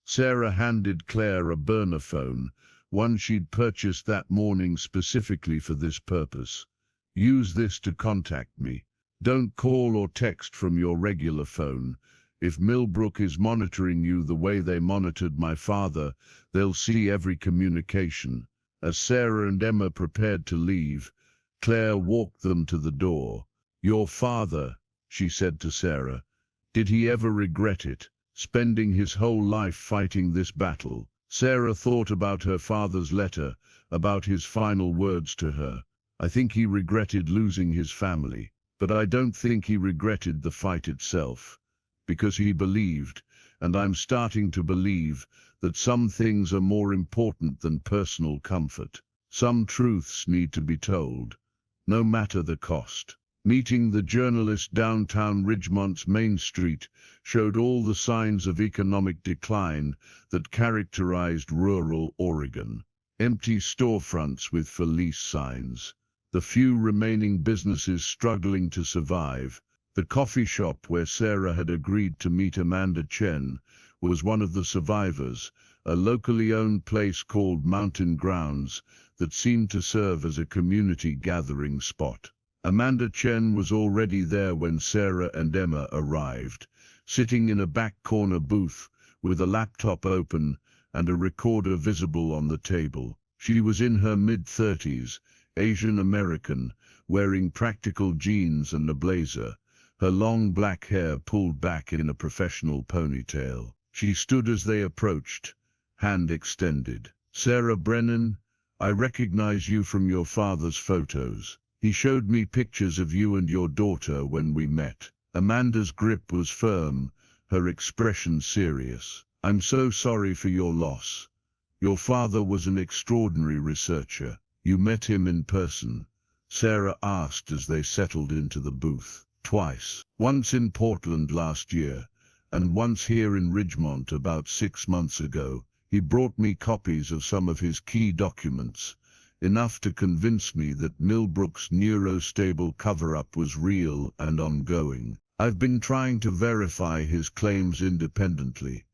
Sarah handed Claire a burner phone, one she'd purchased that morning specifically for this purpose. Use this to contact me. Don't call or text from your regular phone. If Millbrook is monitoring you the way they monitored my father, they'll see every communication. As Sarah and Emma prepared to leave, Claire walked them to the door. Your father, she said to Sarah, did he ever regret it, spending his whole life fighting this battle? Sarah thought about her father's letter, about his final words to her. I think he regretted losing his family, but I don't think he regretted the fight itself. Because he believed, and I'm starting to believe, that some things are more important than personal comfort. Some truths need to be told, no matter the cost. Meeting the journalist downtown Ridgemont's Main Street showed all the signs of economic decline that characterized rural Oregon. Empty storefronts with for lease signs, the few remaining businesses struggling to survive. The coffee shop where Sarah had agreed to meet Amanda Chen was one of the survivors, a locally owned place called Mountain Grounds that seemed to serve as a community gathering spot. Amanda Chen was already there when Sarah and Emma arrived, sitting in a back corner booth with a laptop open and a recorder visible on the table. She was in her mid-30s, Asian American, wearing practical jeans and a blazer, her long black hair pulled back in a professional ponytail. She stood as they approached, hand extended. "Sarah Brennan, I recognize you from your father's photos. He showed me pictures of you and your daughter when we met." Amanda's grip was firm, her expression serious. "I'm so sorry for your loss. Your father was an extraordinary researcher. You met him in person?" Sarah asked as they settled into the booth. "Twice. Once in Portland last year, and once here in Ridgemont about 6 months ago. He brought me copies of some of his key documents, enough to convince me that Millbrook's neurostable cover-up was real and ongoing. I've been trying to verify his claims independently,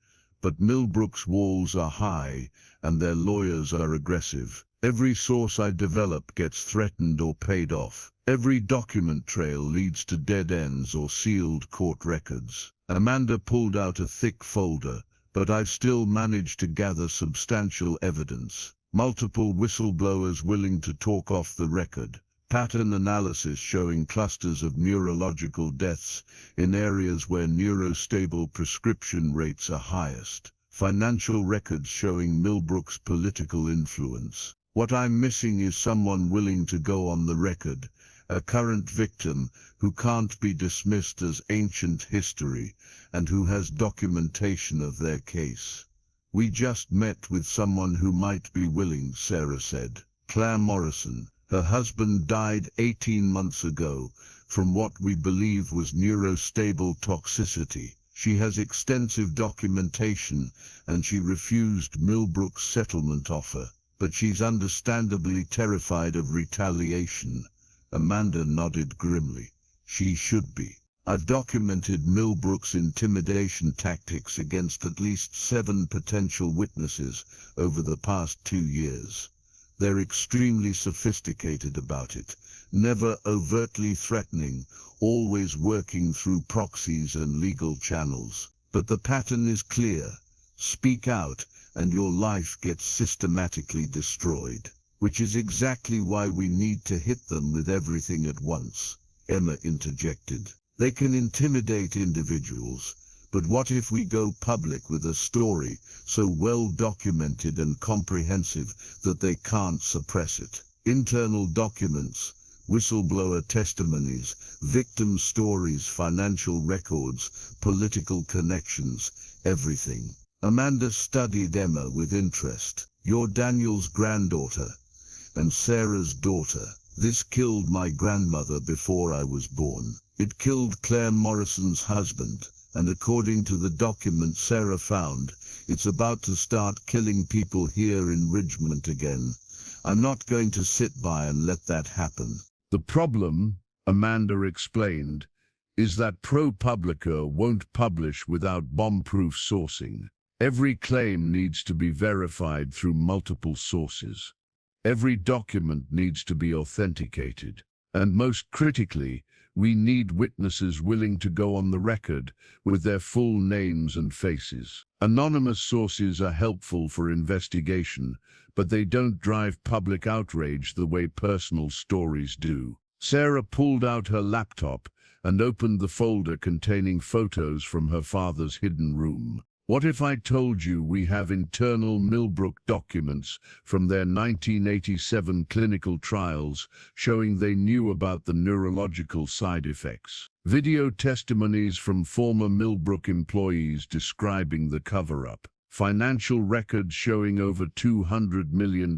but Millbrook's walls are high and their lawyers are aggressive. Every source I develop gets threatened or paid off. Every document trail leads to dead ends or sealed court records." Amanda pulled out a thick folder, "But I've still managed to gather substantial evidence. Multiple whistleblowers willing to talk off the record. Pattern analysis showing clusters of neurological deaths in areas where neurostable prescription rates are highest. Financial records showing Millbrook's political influence. What I'm missing is someone willing to go on the record, a current victim who can't be dismissed as ancient history and who has documentation of their case." "We just met with someone who might be willing," Sarah said. "Claire Morrison. Her husband died 18 months ago from what we believe was neurostable toxicity. She has extensive documentation and she refused Millbrook's settlement offer, but she's understandably terrified of retaliation." Amanda nodded grimly. "She should be. I've documented Millbrook's intimidation tactics against at least 7 potential witnesses over the past 2 years. They're extremely sophisticated about it, never overtly threatening, always working through proxies and legal channels. But the pattern is clear. Speak out, and your life gets systematically destroyed. Which is exactly why we need to hit them with everything at once," Emma interjected. "They can intimidate individuals, but what if we go public with a story so well documented and comprehensive that they can't suppress it? Internal documents, whistleblower testimonies, victim stories, financial records, political connections, everything." Amanda studied Emma with interest. "You're Daniel's granddaughter and Sarah's daughter. This killed my grandmother before I was born. It killed Claire Morrison's husband, and according to the document Sarah found, it's about to start killing people here in Ridgemont again. I'm not going to sit by and let that happen." "The problem," Amanda explained, "is that ProPublica won't publish without bomb-proof sourcing. Every claim needs to be verified through multiple sources. Every document needs to be authenticated. And most critically, we need witnesses willing to go on the record with their full names and faces. Anonymous sources are helpful for investigation, but they don't drive public outrage the way personal stories do." Sarah pulled out her laptop and opened the folder containing photos from her father's hidden room. "What if I told you we have internal Millbrook documents from their 1987 clinical trials showing they knew about the neurological side effects? Video testimonies from former Millbrook employees describing the cover-up. financial records showing over $200 million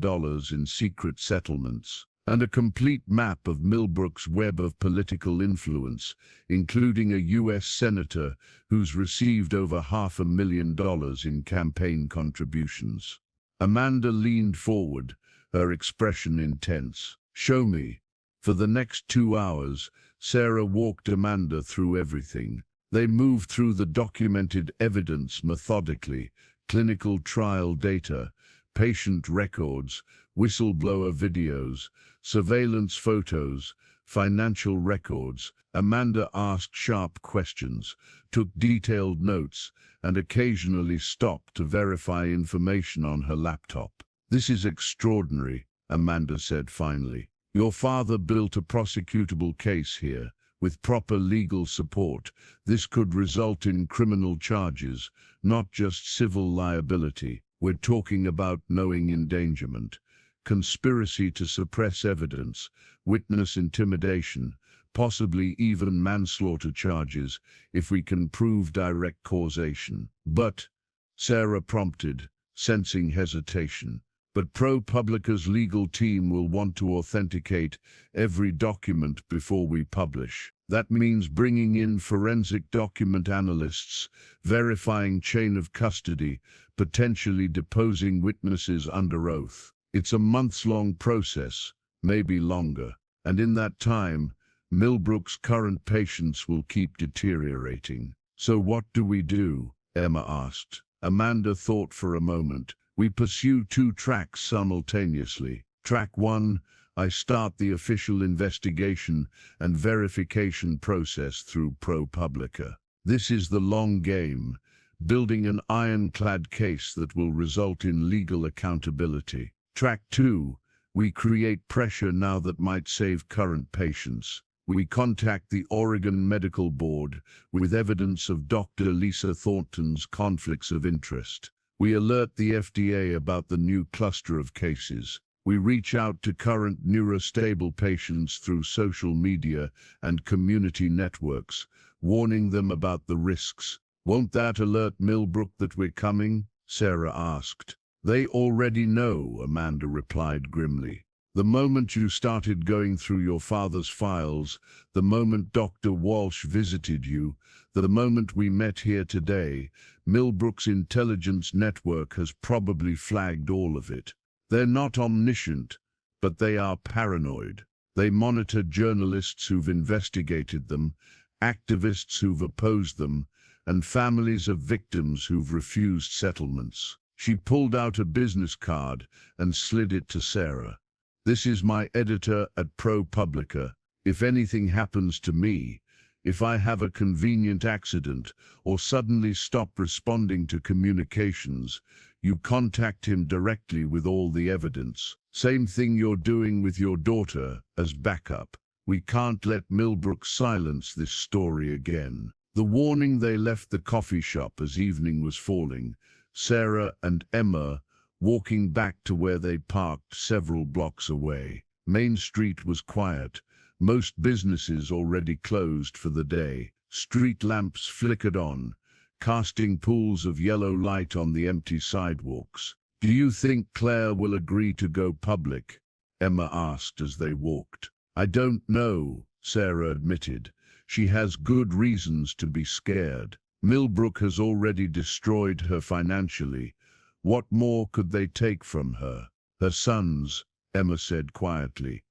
in secret settlements, and a complete map of Millbrook's web of political influence, including a U.S. senator who's received over $500,000 in campaign contributions. Amanda leaned forward, her expression intense. "Show me." For the next 2 hours, Sarah walked Amanda through everything. They moved through the documented evidence methodically: clinical trial data, patient records, whistleblower videos, surveillance photos, financial records. Amanda asked sharp questions, took detailed notes, and occasionally stopped to verify information on her laptop. "This is extraordinary," Amanda said finally. "Your father built a prosecutable case here. With proper legal support, this could result in criminal charges, not just civil liability. We're talking about knowing endangerment, conspiracy to suppress evidence, witness intimidation, possibly even manslaughter charges if we can prove direct causation." "But," Sarah prompted, sensing hesitation, "but ProPublica's legal team will want to authenticate every document before we publish. That means bringing in forensic document analysts, verifying chain of custody, potentially deposing witnesses under oath. It's a months-long process, maybe longer. And in that time, Millbrook's current patients will keep deteriorating." "So what do we do?" Emma asked. Amanda thought for a moment. "We pursue 2 tracks simultaneously. Track 1, I start the official investigation and verification process through ProPublica. This is the long game, building an ironclad case that will result in legal accountability. Track 2, we create pressure now that might save current patients. We contact the Oregon Medical Board with evidence of Dr. Lisa Thornton's conflicts of interest. We alert the FDA about the new cluster of cases. We reach out to current neurostable patients through social media and community networks, warning them about the risks." "Won't that alert Millbrook that we're coming?" Sarah asked. "They already know," Amanda replied grimly. "The moment you started going through your father's files, the moment Dr. Walsh visited you, the moment we met here today, Millbrook's intelligence network has probably flagged all of it. They're not omniscient, but they are paranoid. They monitor journalists who've investigated them, activists who've opposed them, and families of victims who've refused settlements." She pulled out a business card and slid it to Sarah. "This is my editor at ProPublica. If anything happens to me, if I have a convenient accident or suddenly stop responding to communications, you contact him directly with all the evidence. Same thing you're doing with your daughter as backup. We can't let Millbrook silence this story again." The warning they left the coffee shop as evening was falling, Sarah and Emma walking back to where they parked several blocks away. Main Street was quiet, most businesses already closed for the day. Street lamps flickered on, casting pools of yellow light on the empty sidewalks. "Do you think Claire will agree to go public?" Emma asked as they walked. "I don't know," Sarah admitted. "She has good reasons to be scared. Millbrook has already destroyed her financially. What more could they take from her?" "Her sons," Emma said quietly.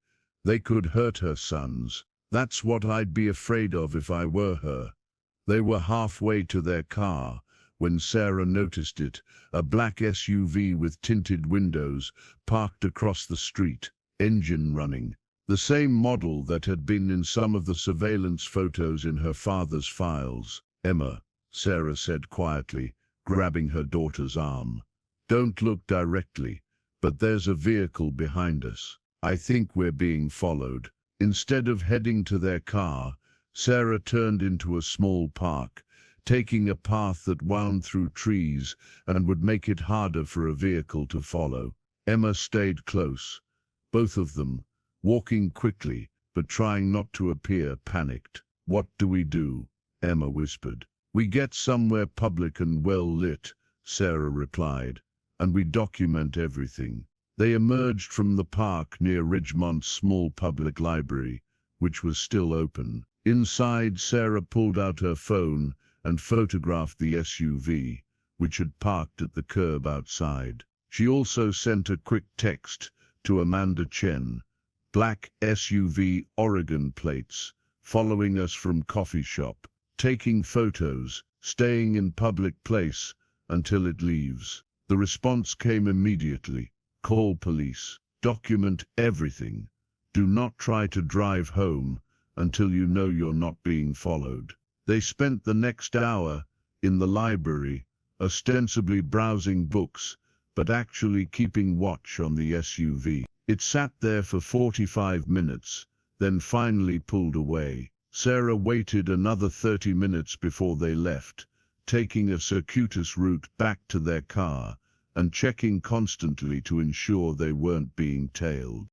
"They could hurt her sons. That's what I'd be afraid of if I were her." They were halfway to their car when Sarah noticed it, a black SUV with tinted windows parked across the street, engine running. The same model that had been in some of the surveillance photos in her father's files. "Emma," Sarah said quietly, grabbing her daughter's arm. "Don't look directly, but there's a vehicle behind us. I think we're being followed." Instead of heading to their car, Sarah turned into a small park, taking a path that wound through trees and would make it harder for a vehicle to follow. Emma stayed close, both of them, walking quickly, but trying not to appear panicked. "What do we do?" Emma whispered. "We get somewhere public and well lit," Sarah replied, "and we document everything." They emerged from the park near Ridgemont's small public library, which was still open. Inside, Sarah pulled out her phone and photographed the SUV, which had parked at the curb outside. She also sent a quick text to Amanda Chen, "Black SUV, Oregon plates, following us from coffee shop, taking photos, staying in public place until it leaves." The response came immediately. "Call police. Document everything. Do not try to drive home until you know you're not being followed." They spent the next hour in the library, ostensibly browsing books, but actually keeping watch on the SUV. It sat there for 45 minutes, then finally pulled away. Sarah waited another 30 minutes before they left, taking a circuitous route back to their car and checking constantly to ensure they weren't being tailed.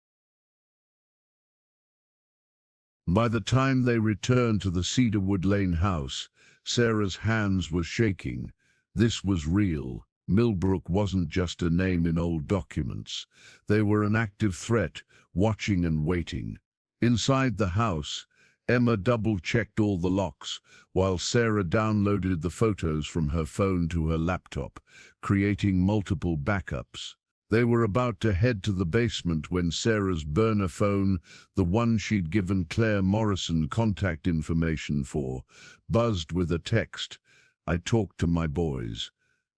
By the time they returned to the Cedarwood Lane house, Sarah's hands were shaking. This was real. Millbrook wasn't just a name in old documents. They were an active threat, watching and waiting. Inside the house, Emma double-checked all the locks, while Sarah downloaded the photos from her phone to her laptop, creating multiple backups. They were about to head to the basement when Sarah's burner phone, the one she'd given Claire Morrison contact information for, buzzed with a text. "I talked to my boys.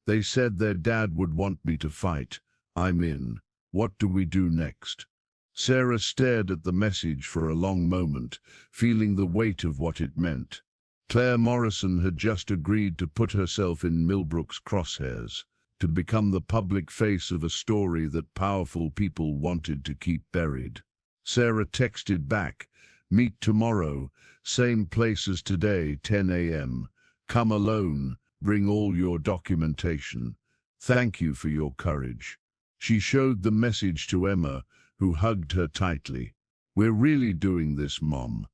They said their dad would want me to fight. I'm in. What do we do next?" Sarah stared at the message for a long moment, feeling the weight of what it meant. Claire Morrison had just agreed to put herself in Millbrook's crosshairs, to become the public face of a story that powerful people wanted to keep buried. Sarah texted back, "Meet tomorrow, same place as today, 10 a.m. Come alone, bring all your documentation. Thank you for your courage." She showed the message to Emma, who hugged her tightly. "We're really doing this, Mom.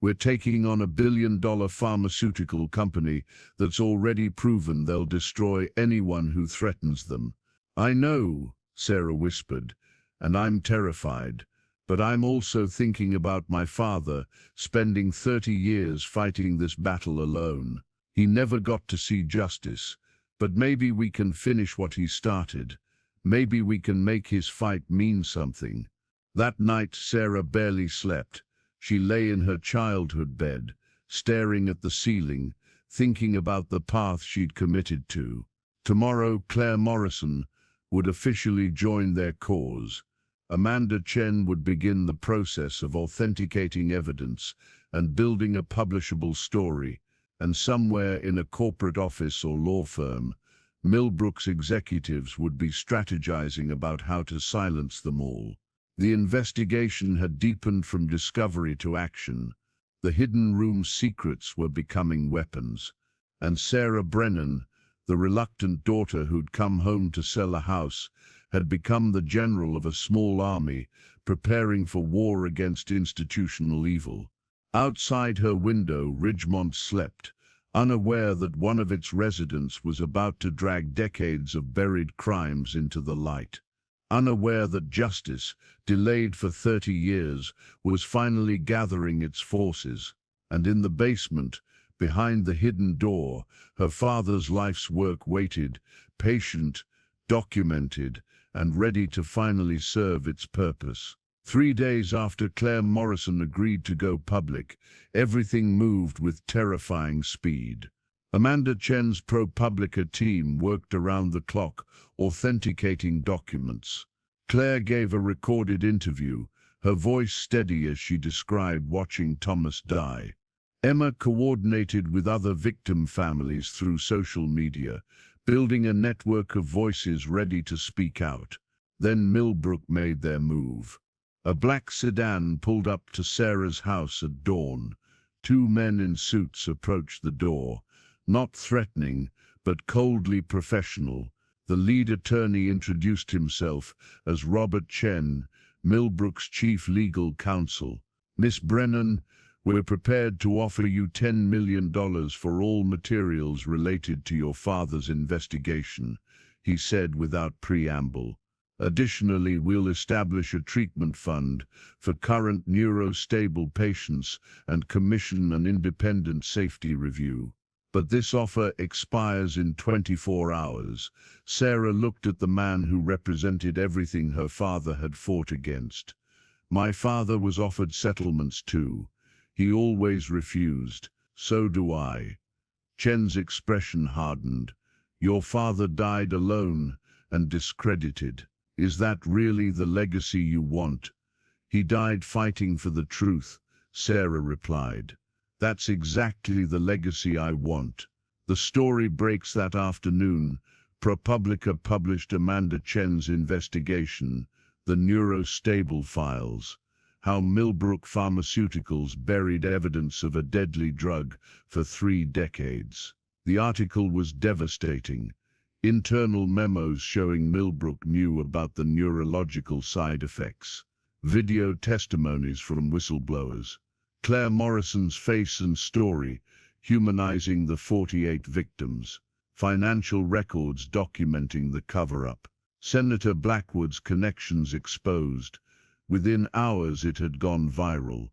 We're taking on $1 billion pharmaceutical company that's already proven they'll destroy anyone who threatens them." "I know," Sarah whispered, "and I'm terrified. But I'm also thinking about my father, spending 30 years fighting this battle alone. He never got to see justice. But maybe we can finish what he started. Maybe we can make his fight mean something." That night, Sarah barely slept. She lay in her childhood bed, staring at the ceiling, thinking about the path she'd committed to. Tomorrow, Claire Morrison would officially join their cause. Amanda Chen would begin the process of authenticating evidence and building a publishable story, and somewhere in a corporate office or law firm, Millbrook's executives would be strategizing about how to silence them all. The investigation had deepened from discovery to action. The hidden room's secrets were becoming weapons, and Sarah Brennan, the reluctant daughter who'd come home to sell a house, had become the general of a small army, preparing for war against institutional evil. Outside her window, Ridgemont slept, unaware that one of its residents was about to drag decades of buried crimes into the light. Unaware that justice, delayed for 30 years, was finally gathering its forces. And in the basement, behind the hidden door, her father's life's work waited, patient, documented, and ready to finally serve its purpose. 3 days after Claire Morrison agreed to go public, everything moved with terrifying speed. Amanda Chen's ProPublica team worked around the clock, authenticating documents. Claire gave a recorded interview, her voice steady as she described watching Thomas die. Emma coordinated with other victim families through social media, building a network of voices ready to speak out. Then Millbrook made their move. A black sedan pulled up to Sarah's house at dawn. 2 men in suits approached the door, not threatening, but coldly professional. The lead attorney introduced himself as Robert Chen, Millbrook's chief legal counsel. "Miss Brennan, we're prepared to offer you $10 million for all materials related to your father's investigation. he said without preamble. Additionally, we'll establish a treatment fund for current neurostable patients and commission an independent safety review. But this offer expires in 24 hours. Sarah looked at the man who represented everything her father had fought against. My father was offered settlements too. He always refused. So do I. Chen's expression hardened. Your father died alone and discredited. Is that really the legacy you want? He died fighting for the truth, Sarah replied. That's exactly the legacy I want. The story breaks that afternoon. ProPublica published Amanda Chen's investigation, the Neurostable Files, how Millbrook Pharmaceuticals buried evidence of a deadly drug for 3 decades. The article was devastating. Internal memos showing Millbrook knew about the neurological side effects. Video testimonies from whistleblowers. Claire Morrison's face and story, humanizing the 48 victims. Financial records documenting the cover-up. Senator Blackwood's connections exposed. Within hours it had gone viral.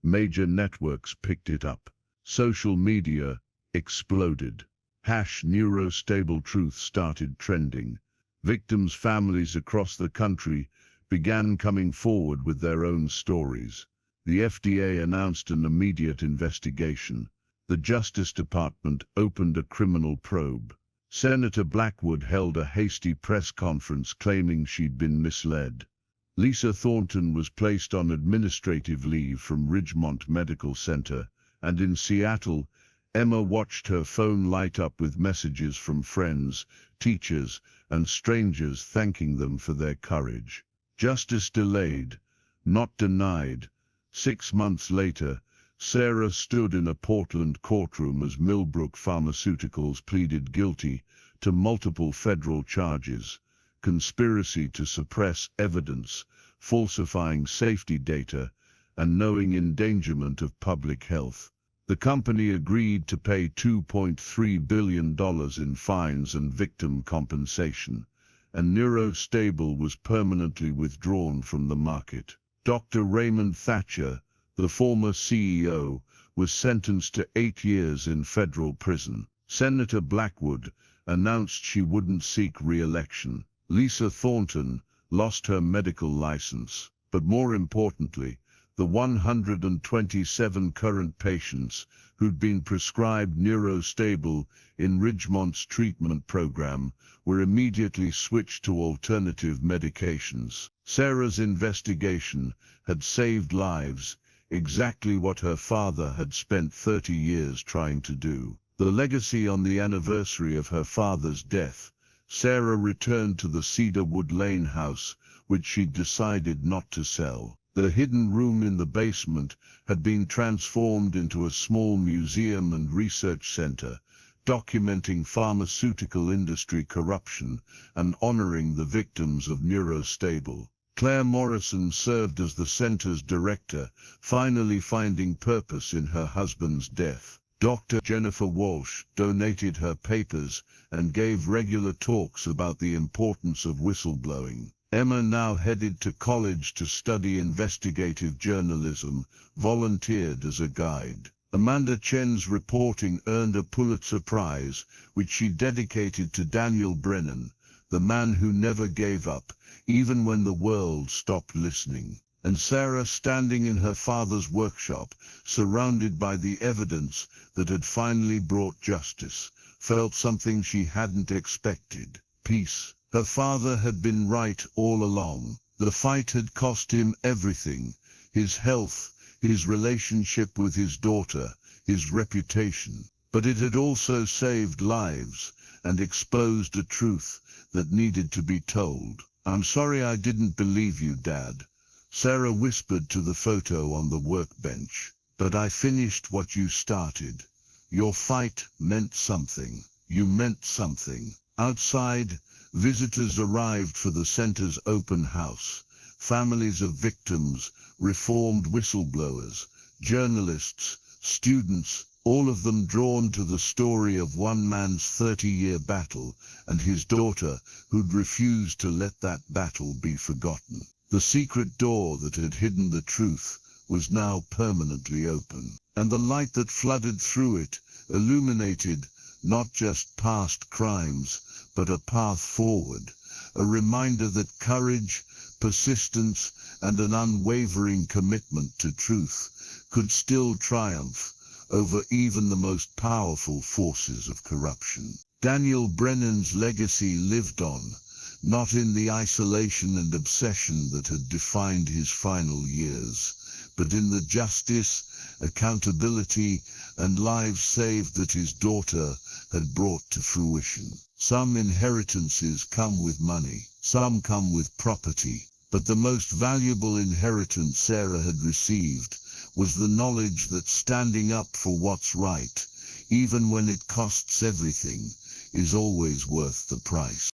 Major networks picked it up. Social media exploded. #Neurostable Truth started trending. Victims' families across the country began coming forward with their own stories. The FDA announced an immediate investigation. The Justice Department opened a criminal probe. Senator Blackwood held a hasty press conference claiming she'd been misled. Lisa Thornton was placed on administrative leave from Ridgemont Medical Center, and in Seattle, Emma watched her phone light up with messages from friends, teachers, and strangers thanking them for their courage. Justice delayed, not denied. 6 months later, Sarah stood in a Portland courtroom as Millbrook Pharmaceuticals pleaded guilty to multiple federal charges: conspiracy to suppress evidence, falsifying safety data, and knowing endangerment of public health. The company agreed to pay $2.3 billion in fines and victim compensation, and Neurostable was permanently withdrawn from the market. Dr. Raymond Thatcher, the former CEO, was sentenced to 8 years in federal prison. Senator Blackwood announced she wouldn't seek re-election. Lisa Thornton lost her medical license, but more importantly, the 127 current patients who'd been prescribed Neurostable in Ridgemont's treatment program were immediately switched to alternative medications. Sarah's investigation had saved lives, exactly what her father had spent 30 years trying to do. The legacy. On the anniversary of her father's death, Sarah returned to the Cedarwood Lane house, which she'd decided not to sell. The hidden room in the basement had been transformed into a small museum and research center, documenting pharmaceutical industry corruption and honoring the victims of Neurostable. Claire Morrison served as the center's director, finally finding purpose in her husband's death. Dr. Jennifer Walsh donated her papers and gave regular talks about the importance of whistleblowing. Emma now headed to college to study investigative journalism, volunteered as a guide. Amanda Chen's reporting earned a Pulitzer Prize, which she dedicated to Daniel Brennan, the man who never gave up, even when the world stopped listening. And Sarah, standing in her father's workshop, surrounded by the evidence that had finally brought justice, felt something she hadn't expected: peace. Her father had been right all along. The fight had cost him everything: his health, his relationship with his daughter, his reputation. But it had also saved lives and exposed a truth that needed to be told. "I'm sorry I didn't believe you, Dad," Sarah whispered to the photo on the workbench. "But I finished what you started. Your fight meant something. You meant something." Outside, visitors arrived for the center's open house. Families of victims, reformed whistleblowers, journalists, students, all of them drawn to the story of one man's 30-year battle and his daughter who'd refused to let that battle be forgotten. The secret door that had hidden the truth was now permanently open, and the light that flooded through it illuminated not just past crimes, but a path forward, a reminder that courage, persistence, and an unwavering commitment to truth could still triumph over even the most powerful forces of corruption. Daniel Brennan's legacy lived on, not in the isolation and obsession that had defined his final years, but in the justice, accountability, and lives saved that his daughter had brought to fruition. Some inheritances come with money, some come with property, but the most valuable inheritance Sarah had received was the knowledge that standing up for what's right, even when it costs everything, is always worth the price.